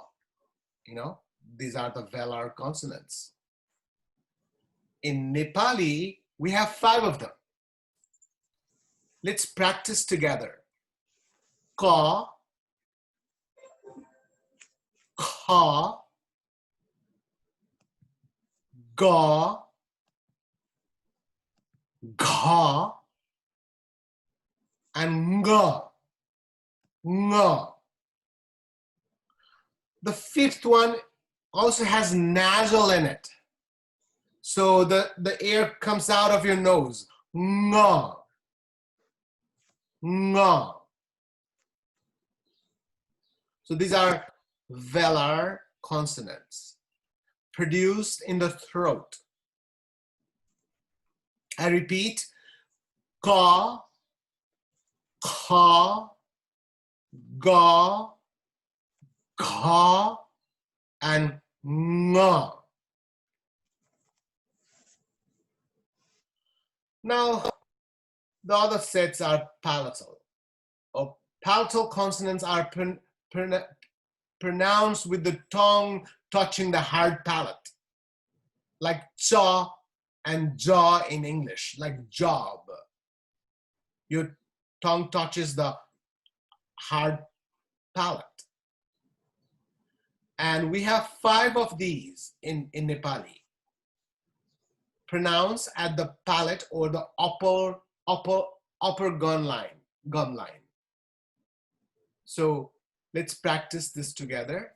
You know, these are the velar consonants. In Nepali, we have 5 of them. Let's practice together. Ka, kha, ga, gha, and nga. Nga. The 5th one also has nasal in it. So the air comes out of your nose. Nga. Nga. So these are velar consonants produced in the throat. I repeat, ka, kha, ga, gha, and nga. Now, the other sets are palatal. Palatal consonants are pronounced with the tongue touching the hard palate, like cha and jaw in English, like job. Your tongue touches the hard palate. And we have 5 of these in Nepali, pronounced at the palate or the upper gum line. So let's practice this together.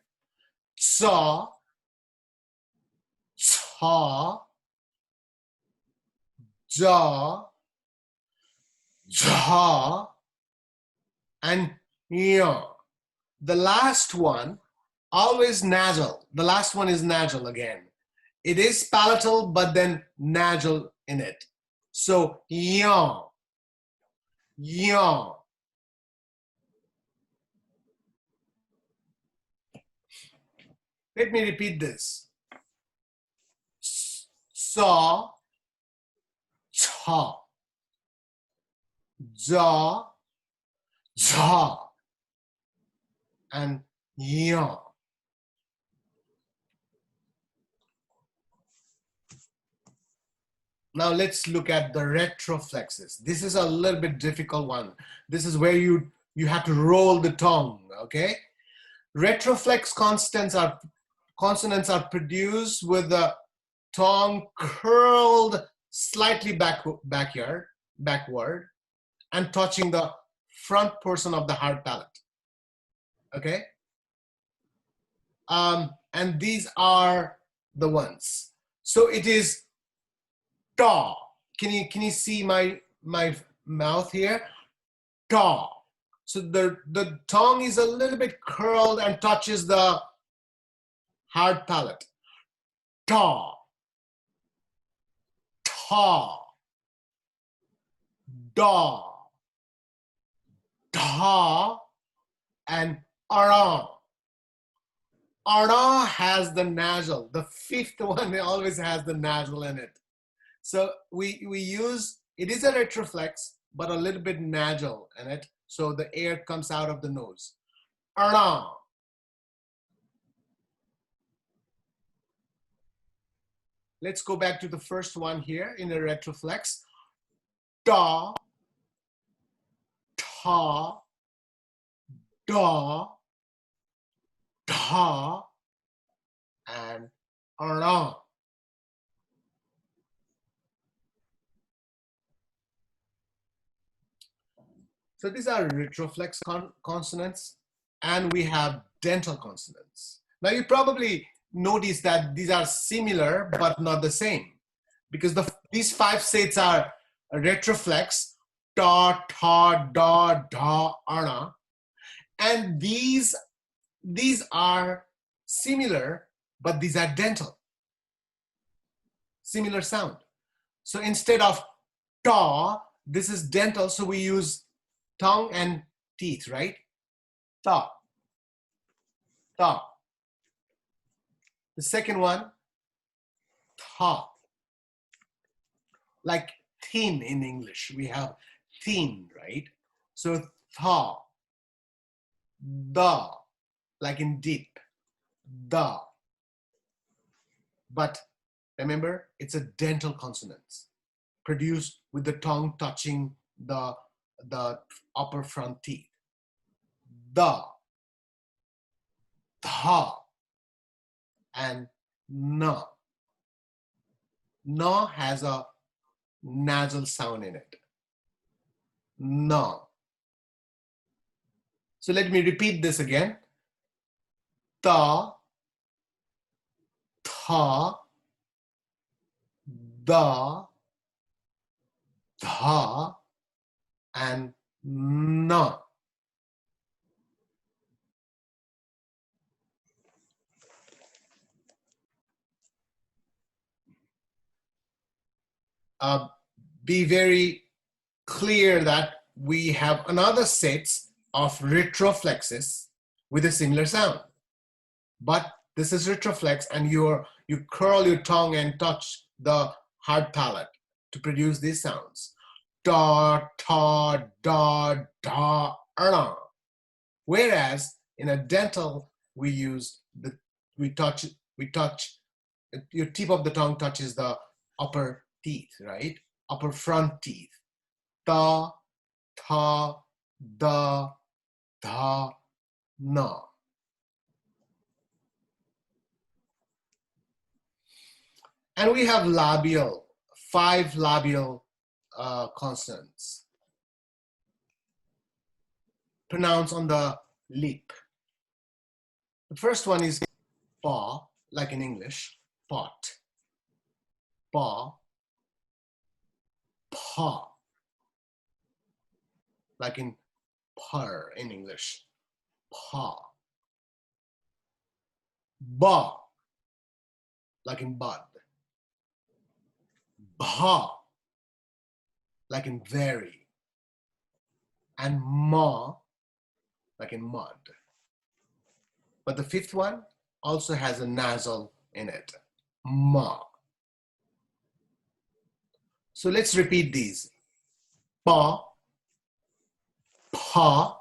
Cha, cha, ja, ja, and ya. The last one, always nasal. The last one is nasal again. It is palatal, but then nasal in it. So ya, ya. Let me repeat this. Sa, cha, ja, ja, and ya. Now let's look at the retroflexes. This is a little bit difficult one. This is where you have to roll the tongue, okay? Retroflex consonants are produced with the tongue curled slightly backward and touching the front portion of the hard palate, okay? And these are the ones. So it is ta. Can you see my mouth here? Ta. So the tongue is a little bit curled and touches the hard palate. Ta, ta, da, da, and ara. Ara has the nasal. The 5th one always has the nasal in it. So we use, it is a retroflex, but a little bit nasal in it. So the air comes out of the nose. Ara. Let's go back to the first one here in a retroflex. Da, ta, da, da, and ara. So these are retroflex consonants, and we have dental consonants. Now you probably notice that these are similar but not the same, because these 5 sets are retroflex, ta, ta, da, da, ana, and these are similar but these are dental. Similar sound. So instead of ta, this is dental, so we use tongue and teeth, right? Ta. Ta. The second one, tha. Like thin in English. We have thin, right? So tha. Da. Like in deep. Da. But remember, it's a dental consonant produced with the tongue touching the upper front teeth. Da. Tha. And na. Na has a nasal sound in it. Na. So let me repeat this again. Ta, tha, da, dha, and na. Be very clear that we have another set of retroflexes with a similar sound. But this is retroflex, and you curl your tongue and touch the hard palate to produce these sounds. Da, ta, da, da, na. Whereas in a dental, we touch, your tip of the tongue touches the upper teeth, right? Upper front teeth. Ta, tha, da, dha, na. And we have labial, 5 labial consonants pronounced on the lip. The first one is pa, like in English, pot. Pa, pa, like in purr in English, pa. Ba, like in bud. Bha, like in very. And ma, like in mud. But the 5th one also has a nasal in it, ma. So let's repeat these. Pa, pa,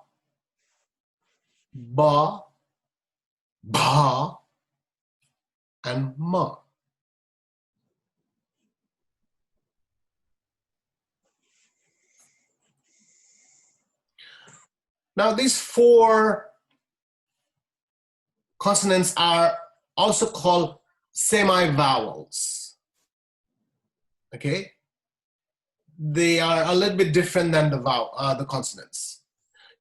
ba, bha, and ma. Now these 4 consonants are also called semi-vowels. Okay? They are a little bit different than the consonants.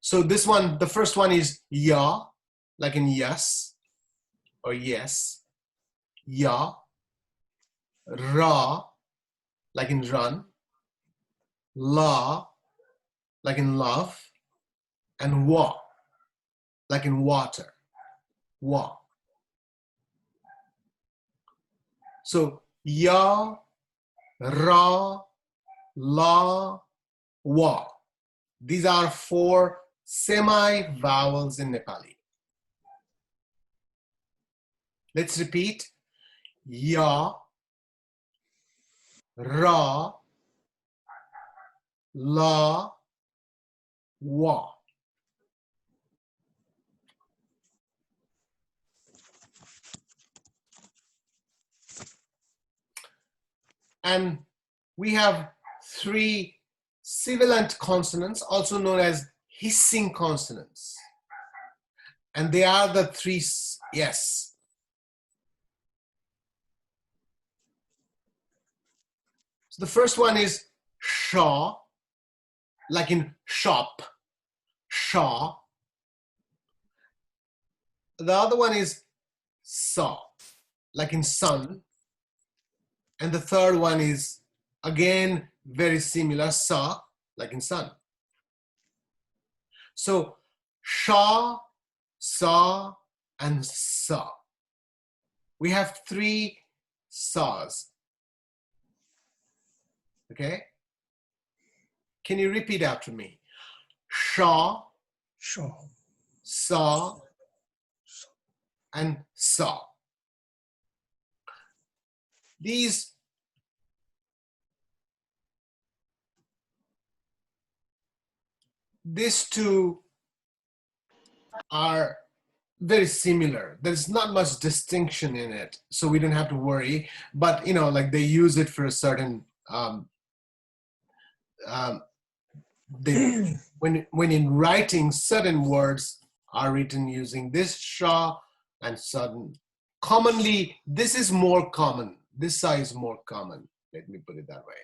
So this one, the first one is ya, like in yes or yes. Ya. Ra, like in run. La, like in love. And wa, like in water. Wa. So ya, ra, la, wa. These are 4 semi-vowels in Nepali. Let's repeat. Ya, ra, la, wa. And we have 3 sibilant consonants, also known as hissing consonants. And they are the 3, yes. So the first one is sha, like in shop, sha. The other one is sa, like in sun. And the third one is, again, very similar, sa, like in sun. So sha, sa, and sa. we have 3 saws. Okay? Can you repeat after me? Shaw, saw, and saw. These two are very similar. There's not much distinction in it, so we don't have to worry. But like they use it for a certain when in writing, certain words are written using this shaw and certain. Commonly, this is more common. This sa is more common. Let me put it that way.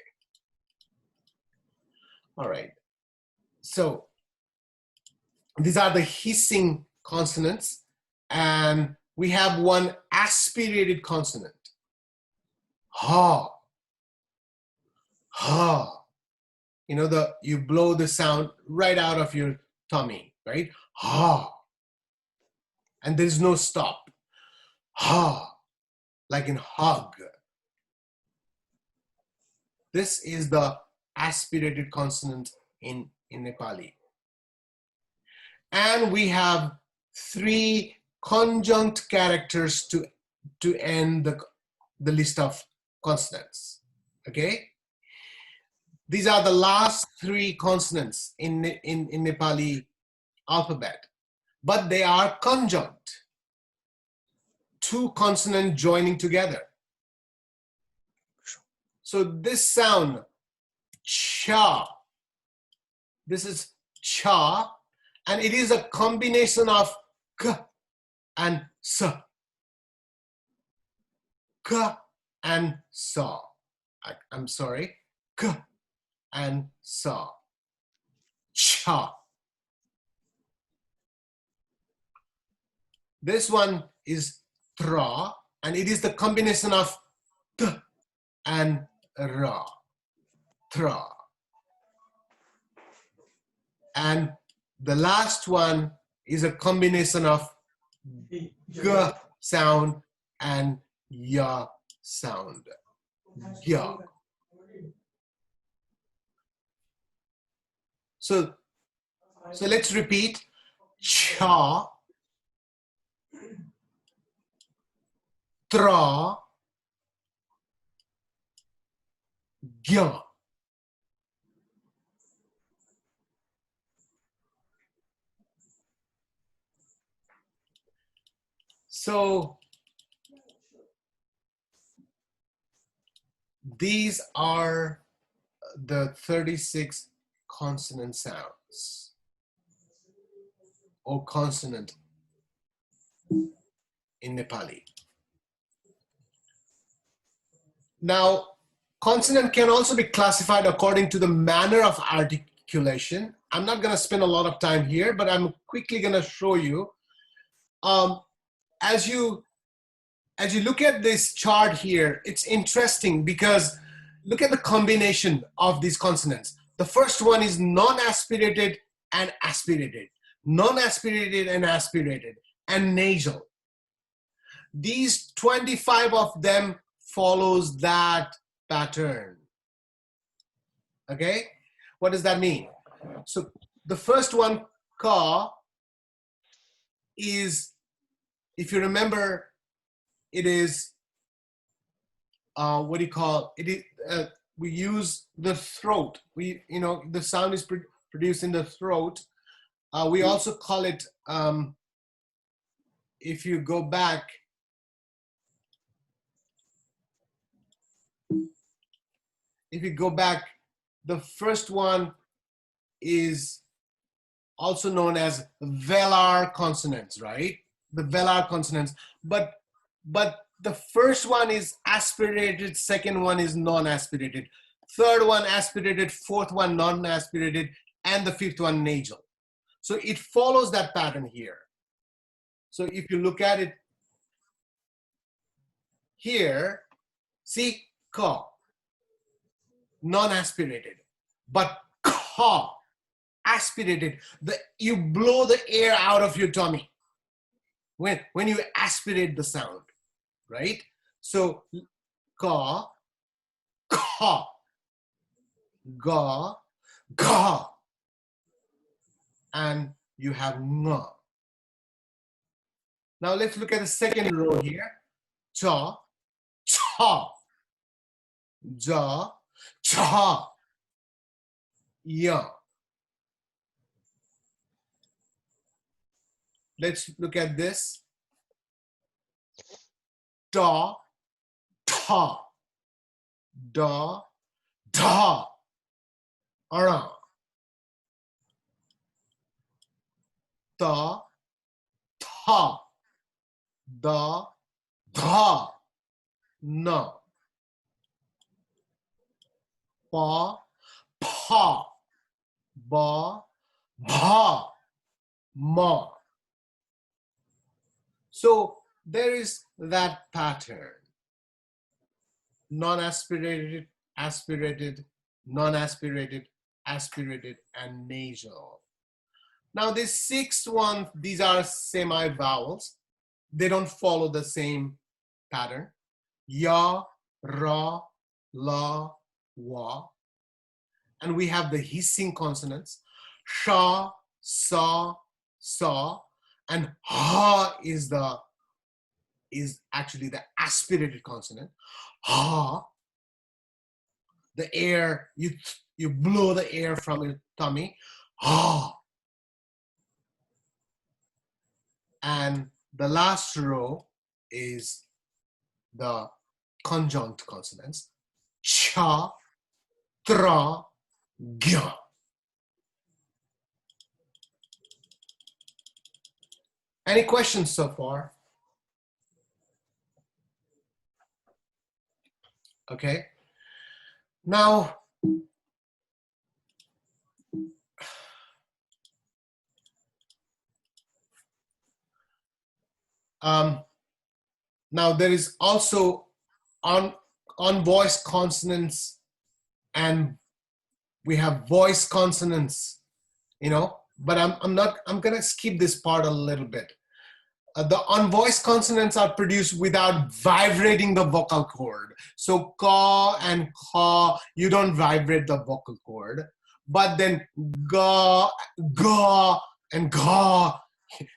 All right. So these are the hissing consonants, and we have one aspirated consonant. Ha. Ha. You blow the sound right out of your tummy, right? Ha. And there's no stop. Ha. Like in hug. This is the aspirated consonant in Nepali. And we have 3 conjunct characters to end the list of consonants. Okay? These are the last 3 consonants in Nepali alphabet, but they are conjunct. 2 consonants joining together. So this sound, cha, this is cha, and it is a combination of k and s. K and sa. I'm sorry, k and sa. Cha. This one is tra, and it is the combination of t and ra. Tra. And the last one is a combination of g sound and ya sound. Ya. So let's repeat. Cha, tra, gya. So these are the 36 consonant sounds or consonant in Nepali. Now, consonant can also be classified according to the manner of articulation. I'm not going to spend a lot of time here, but I'm quickly going to show you. As you look at this chart here, it's interesting because look at the combination of these consonants. The first one is non-aspirated and aspirated, non-aspirated and aspirated, and nasal. These 25 of them follows that pattern. Okay? What does that mean? So the first one, ka, is, if you remember, it is, what do you call it? We use the throat. The sound is produced in the throat. We also call it, if you go back, the first one is also known as velar consonants, right? The velar consonants, but the first one is aspirated, second one is non-aspirated, third one aspirated, fourth one non-aspirated, and the fifth one nasal. So it follows that pattern here. So if you look at it here, see, ka, non-aspirated, but ka, aspirated. You blow the air out of your tummy when you aspirate the sound. right? So ka, ka, ga, ga, and you have nga. Now let's look at the second row here. Cha, cha, ja, cha, ya. Let's look at this. Da, ta, da, da, ara. Ta, ta, da, dha, na. Pa, pa, ba, bha, ma. So there is that pattern. Non-aspirated, aspirated, non-aspirated, aspirated, and nasal. Now this sixth one, these are semi-vowels. They don't follow the same pattern. Ya, ra, la, wa. And we have the hissing consonants. Sha, sa, sa, and ha is actually the aspirated consonant. Ha, the air, you blow the air from your tummy. Ha. And the last row is the conjunct consonants. Cha, tra, gya. Any questions so far? Okay. Now, now there is also on voice consonants, and we have voice consonants, but I'm gonna skip this part a little bit. The unvoiced consonants are produced without vibrating the vocal cord. So ka and ka, you don't vibrate the vocal cord. But then ga, ga, and ga,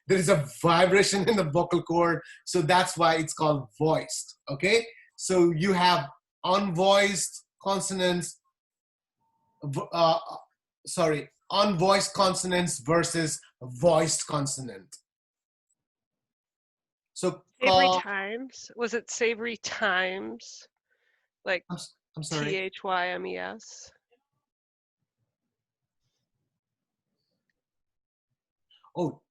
there is a vibration in the vocal cord. So that's why it's called voiced, okay? So you have unvoiced consonants, unvoiced consonants versus voiced consonant. So Savory times. Was it savory times? Like I'm sorry. THYMES? Oh,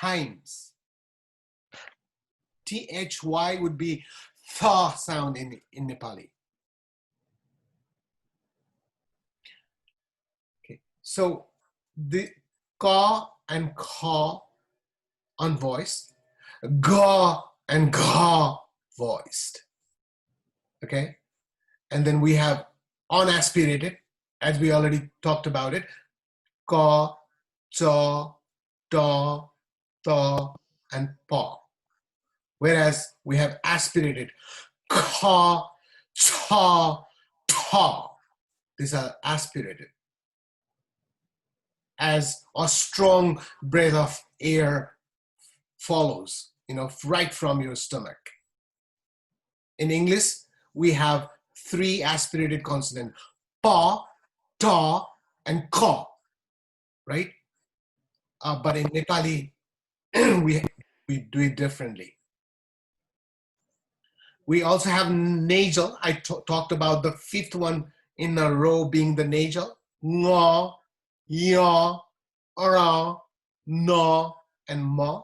times. THY would be tha sound in Nepali. Okay, so the ka and ka unvoiced, ga and ga voiced. Okay, and then we have unaspirated, as we already talked about it, ka, cha, da, tha, and pa. Whereas we have aspirated, ka, cha, ta. These are aspirated, as a strong breath of air follows, right from your stomach. In English, we have 3 aspirated consonants: pa, ta, and ka, right? But in Nepali, we do it differently. We also have nasal. I talked about the 5th one in a row being the nasal. Nga, ya, ara, na, and ma.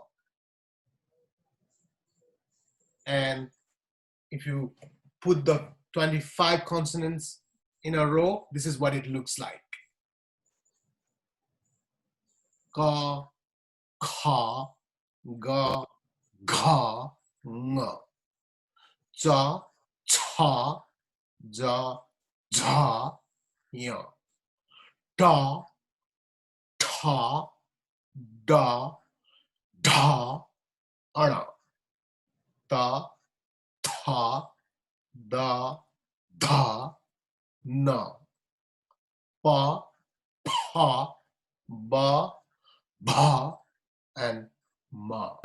And if you put the 25 consonants in a row, this is what it looks like. Ka, kha, ga, gha, nga. Ja, cha, ja, ja, ya. Da, ta, da, da, ana. ta, tha, da, dha, na, pa, pa, ba, bha, and ma.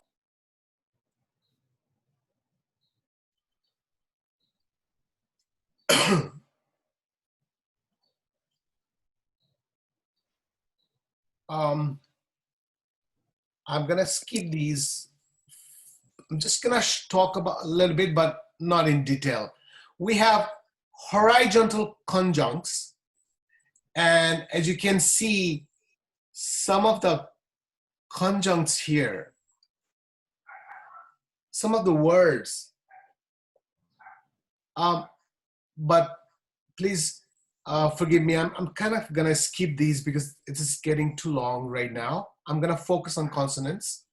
I'm gonna skip these. I'm just gonna talk about a little bit, but not in detail. We have horizontal conjuncts, and as you can see, some of the conjuncts here, some of the words, but please forgive me. I'm kind of gonna skip these because it's getting too long right now. I'm gonna focus on consonants.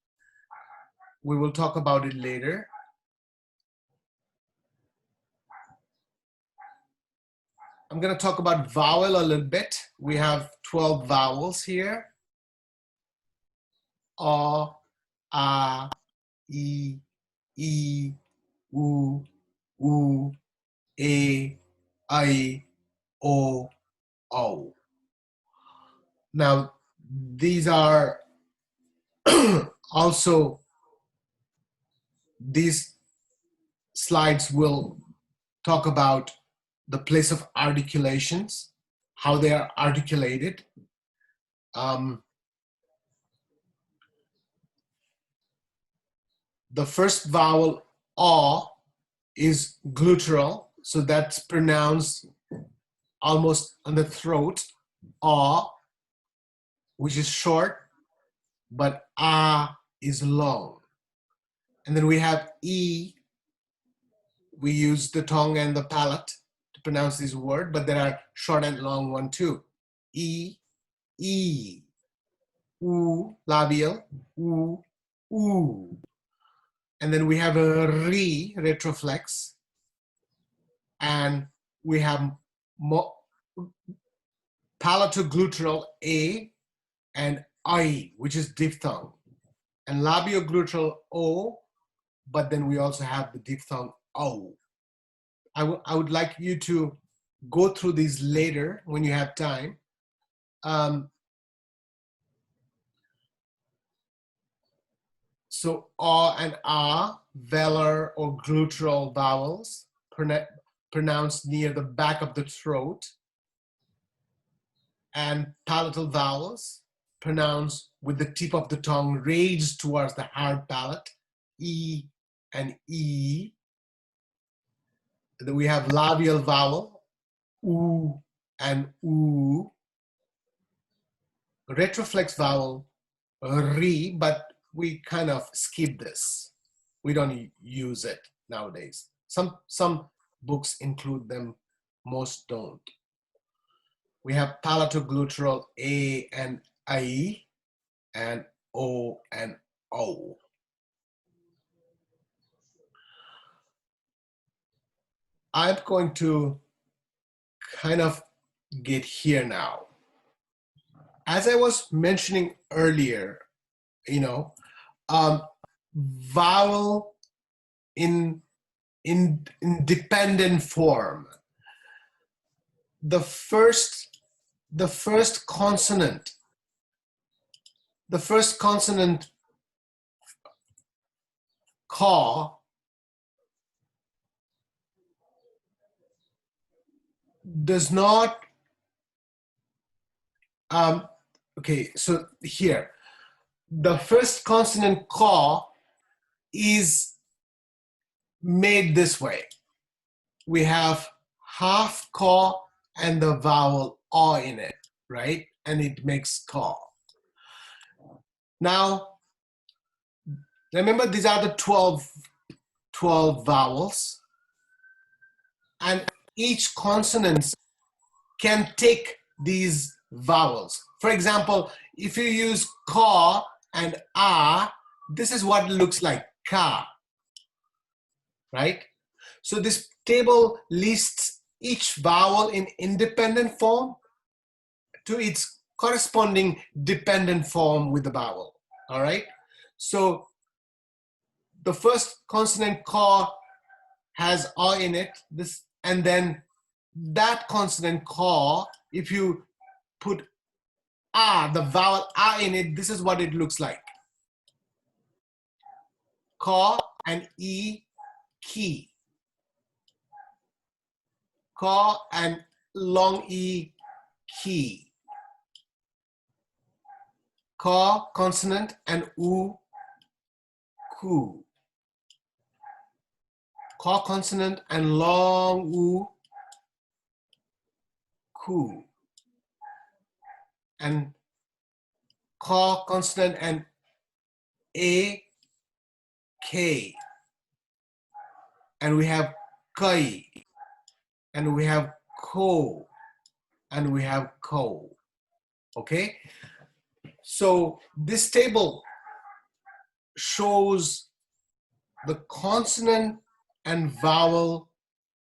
We will talk about it later. I'm gonna talk about vowel a little bit. We have 12 vowels here. A, A, E, U, A, I, O, O. Now, these are also, these slides will talk about the place of articulations, how they are articulated. The first vowel, A, is guttural, so that's pronounced almost on the throat, A, which is short, but A is long. And then we have E. We use the tongue and the palate to pronounce this word, but there are short and long one too. E, E. U, labial, U, U. And then we have a Re, retroflex. And we have palatogluteral A and I, which is diphthong. And labiogluteral O, but then we also have the diphthong O. I would like you to go through these later when you have time. So A and A, velar or gluteral vowels, pronounced near the back of the throat. And palatal vowels, pronounced with the tip of the tongue raised towards the hard palate, E and E. Then we have labial vowel, U and U. Retroflex vowel, Re, but we kind of skip this. We don't use it nowadays. Some books include them, most don't. We have palatogluteral A and I, and O and O. I'm going to kind of get here now. As I was mentioning earlier, vowel in dependent form. The first consonant ka does not, okay, so here, the first consonant ka is made this way. We have half ka and the vowel a in it, right? And it makes ka. Now, remember these are the 12 vowels, and each consonant can take these vowels. For example, if you use ka and a, this is what it looks like, ka, right? So this table lists each vowel in independent form to its corresponding dependent form with the vowel, all right? So the first consonant ka has a in it, and then that consonant ka, if you put the vowel a in it, this is what it looks like. Ka and e, ki. Ka and long e, ki. Ka consonant and u, ku. Ka consonant and long u, ku. And ka consonant and a, k. And we have kai. And we have ko. And we have ko. Okay? So this table shows the consonant and vowel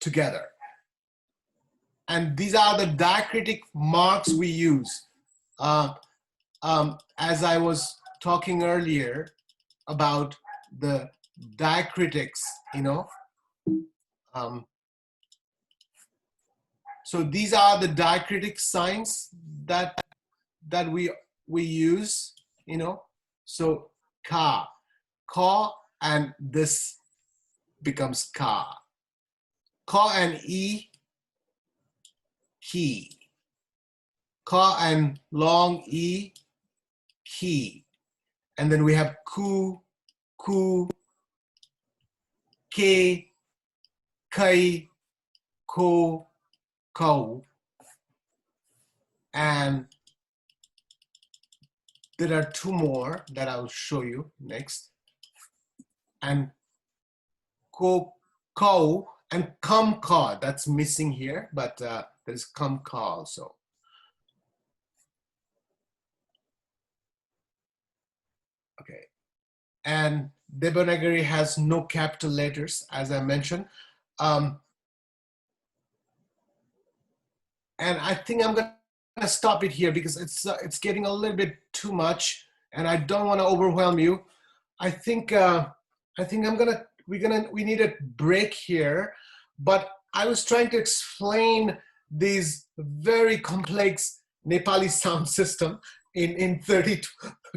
together. And these are the diacritic marks we use. As I was talking earlier about the diacritics, you know. So these are the diacritic signs that we use, you know. So ka, and this becomes ka. Ka and e, ki. Ka and long e, ki. And then we have ku, ke, kai, ko, ko. And there are two more that I'll show you next. And ko, and kam ka, that's missing here, but there's kam ka also. Okay. And Devanagari has no capital letters, as I mentioned. And I think I'm gonna stop it here because it's getting a little bit too much, and I don't want to overwhelm you. I think we need a break here, but I was trying to explain these very complex Nepali sound system in 30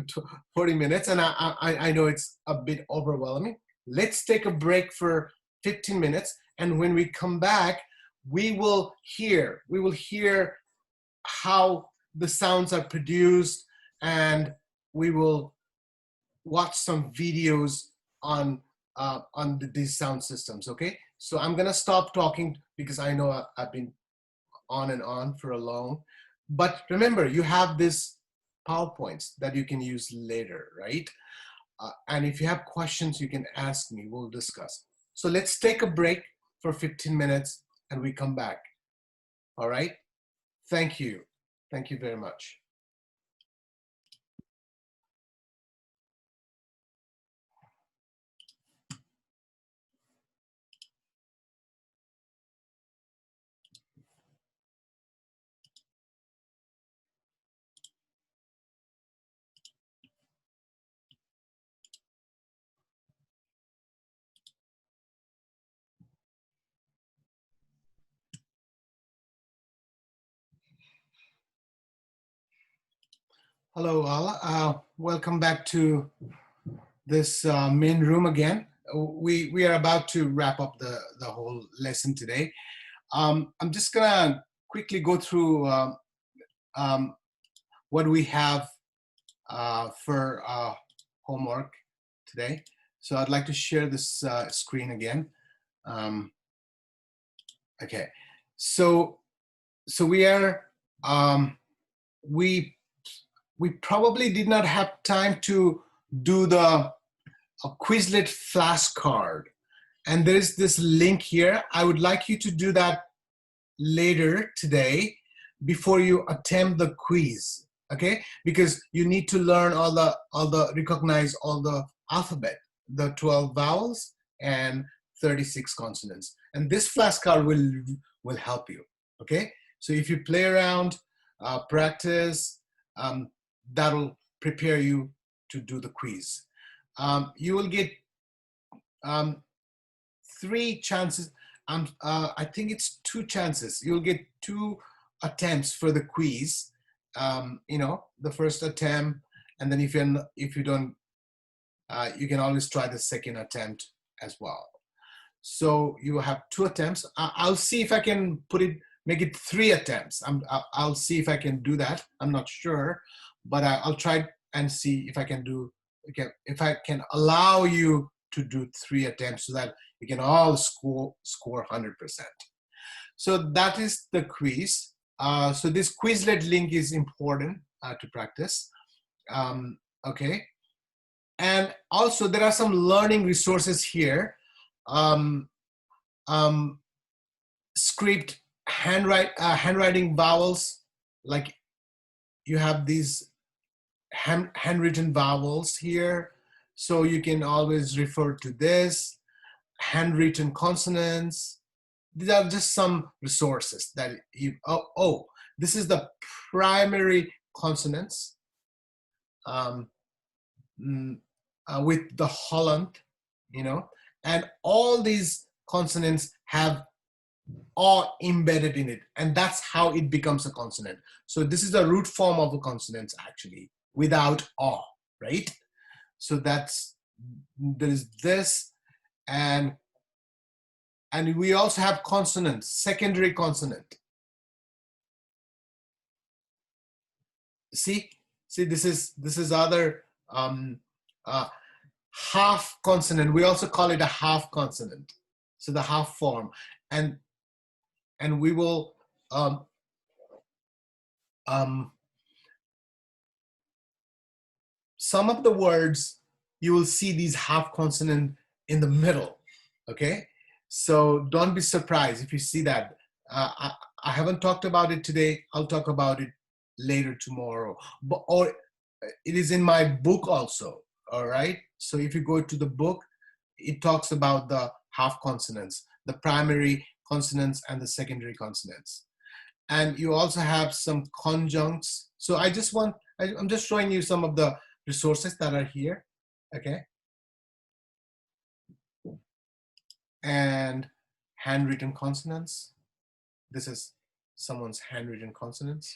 to 40 minutes, and I know it's a bit overwhelming. Let's take a break for 15 minutes, and when we come back, we will hear how the sounds are produced, and we will watch some videos on these sound systems. Okay, so I'm gonna stop talking because I know I've been on and on for a long, but remember, you have this PowerPoints that you can use later, right? And if you have questions, you can ask me, we'll discuss. So let's take a break for 15 minutes and we come back. All right, thank you very much. Hello all, welcome back to this main room again. We are about to wrap up the whole lesson today. I'm just gonna quickly go through what we have for homework today. So I'd like to share this screen again. Okay, so we are we probably did not have time to do the Quizlet flashcard, and there's this link here. I would like you to do that later today before you attempt the quiz, okay? Because you need to learn recognize all the alphabet, the 12 vowels and 36 consonants. And this flashcard will help you, okay? So if you play around, practice, that'll prepare you to do the quiz. You will get 3 chances. I think it's 2 chances. You'll get 2 attempts for the quiz. You know, the first attempt, and then if you don't, you can always try the second attempt as well. So you have 2 attempts. I'll see if I can make it 3 attempts. I'll see if I can do that. I'm not sure, but I'll try and see if I can do. If I can allow you to do 3 attempts so that you can all score 100%. So that is the quiz. So this Quizlet link is important to practice. Okay. And also there are some learning resources here. Script, handwriting vowels, like you have these handwritten vowels here. So you can always refer to this. Handwritten consonants. These are just some resources that you, this is the primary consonants with the Holland, you know, and all these consonants have aw embedded in it, and that's how it becomes a consonant. So this is the root form of a consonant actually, without aw, right? So there is this, and we also have consonants, secondary consonant. See, this is other half consonant. We also call it a half consonant. So the half form, and we will some of the words you will see these half consonant in the middle. Okay, so don't be surprised if you see that. I haven't talked about it today. I'll talk about it later tomorrow, or it is in my book also. All right, so if you go to the book, it talks about the half consonants, the primary consonants and the secondary consonants. And you also have some conjuncts. So I'm just showing you some of the resources that are here. Okay, and handwritten consonants. This is someone's handwritten consonants.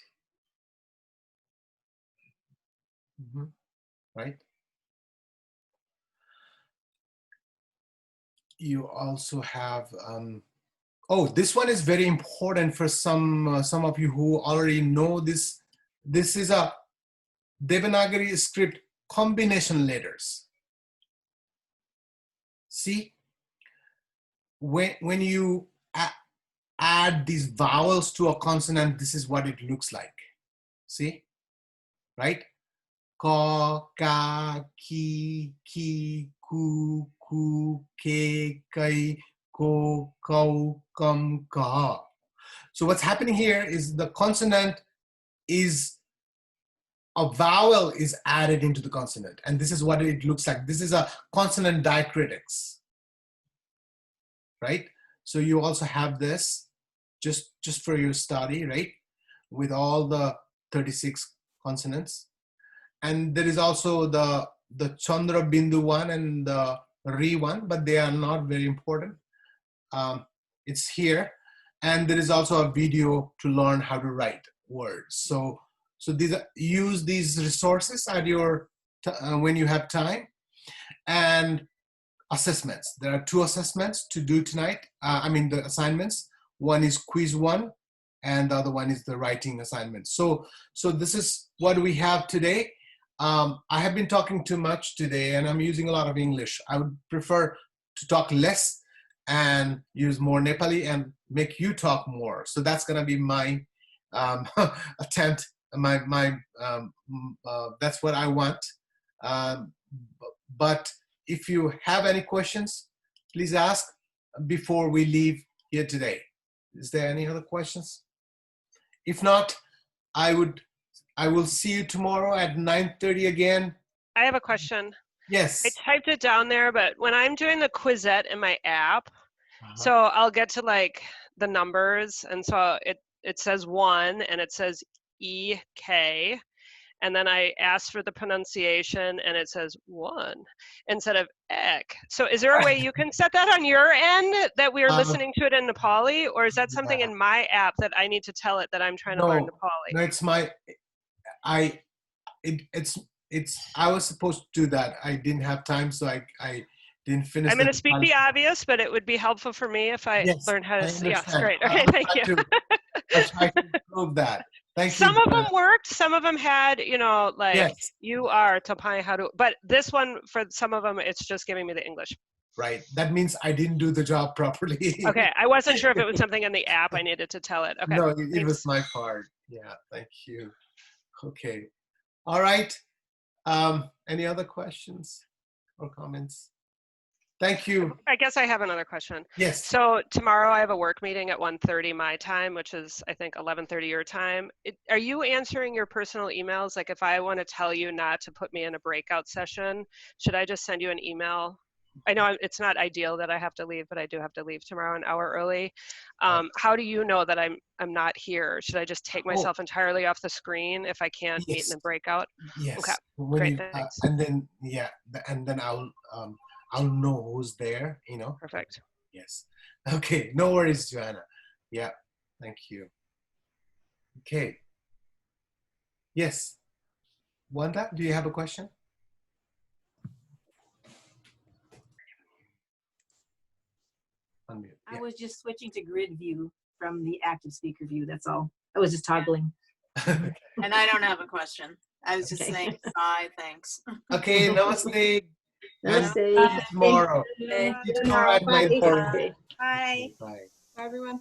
Right. You also have, this one is very important for some of you who already know this. This is a Devanagari script combination letters. See, when you add these vowels to a consonant, this is what it looks like. See, right? Ka, ka, ki, ku, ku, ke, kai, ko, kau, kam, ka. So what's happening here is the consonant is, a vowel is added into the consonant, and this is what it looks like. This is a consonant diacritics, right? So you also have this just for your study, right? With all the 36 consonants. And there is also the Chandra Bindu one and the Ri one, but they are not very important. It's here. And there is also a video to learn how to write words. So use these resources at your when you have time. And assessments. There are 2 assessments to do tonight. The assignments. One is quiz 1, and the other one is the writing assignment. So this is what we have today. I have been talking too much today, and I'm using a lot of English. I would prefer to talk less and use more Nepali and make you talk more. So that's going to be my attempt. That's what I want. But if you have any questions, please ask before we leave here today. Is there any other questions? If not, I will see you tomorrow at 9:30 again. I have a question. Yes. I typed it down there, but when I'm doing the Quizlet in my app, so I'll get to like the numbers, and so it says 1 and it says EK, and then I asked for the pronunciation, and it says one instead of ek. So is there a way you can set that on your end that we are listening to it in Nepali, or is that something in my app that I need to tell it that I'm trying to learn Nepali? No, it's my, it's I was supposed to do that. I didn't have time, so I didn't finish. I'm going to speak the obvious, but it would be helpful for me if I learned how to. Yes, great. Okay, thank you. I'll try to improve that. Thank you. Some of them worked. Some of them had, you know, like you are Tapai how to. But this one, for some of them, it's just giving me the English. Right. That means I didn't do the job properly. Okay, I wasn't sure if it was something in the app I needed to tell it. Okay. No, it was my part. Yeah. Thank you. Okay. All right. Any other questions or comments? Thank you. I guess I have another question. Yes. So tomorrow I have a work meeting at 1:30 my time, which is I think 11:30 your time. Are you answering your personal emails? Like if I want to tell you not to put me in a breakout session, should I just send you an email? I know it's not ideal that I have to leave, but I do have to leave tomorrow an hour early. How do you know that I'm not here? Should I just take myself entirely off the screen if I can't meet in the breakout? Yes. Okay. When Great. you, Thanks. and then I'll know who's there. You know. Perfect. Yes. Okay. No worries, Joanna. Yeah. Thank you. Okay. Yes. Wanda, do you have a question? Unmute. I was just switching to grid view from the active speaker view. That's all. I was just toggling. And I don't have a question. I was just saying bye, thanks. Okay, namaste. Namaste. See you tomorrow. See you tomorrow at 9:30. Bye. Bye. Bye, everyone.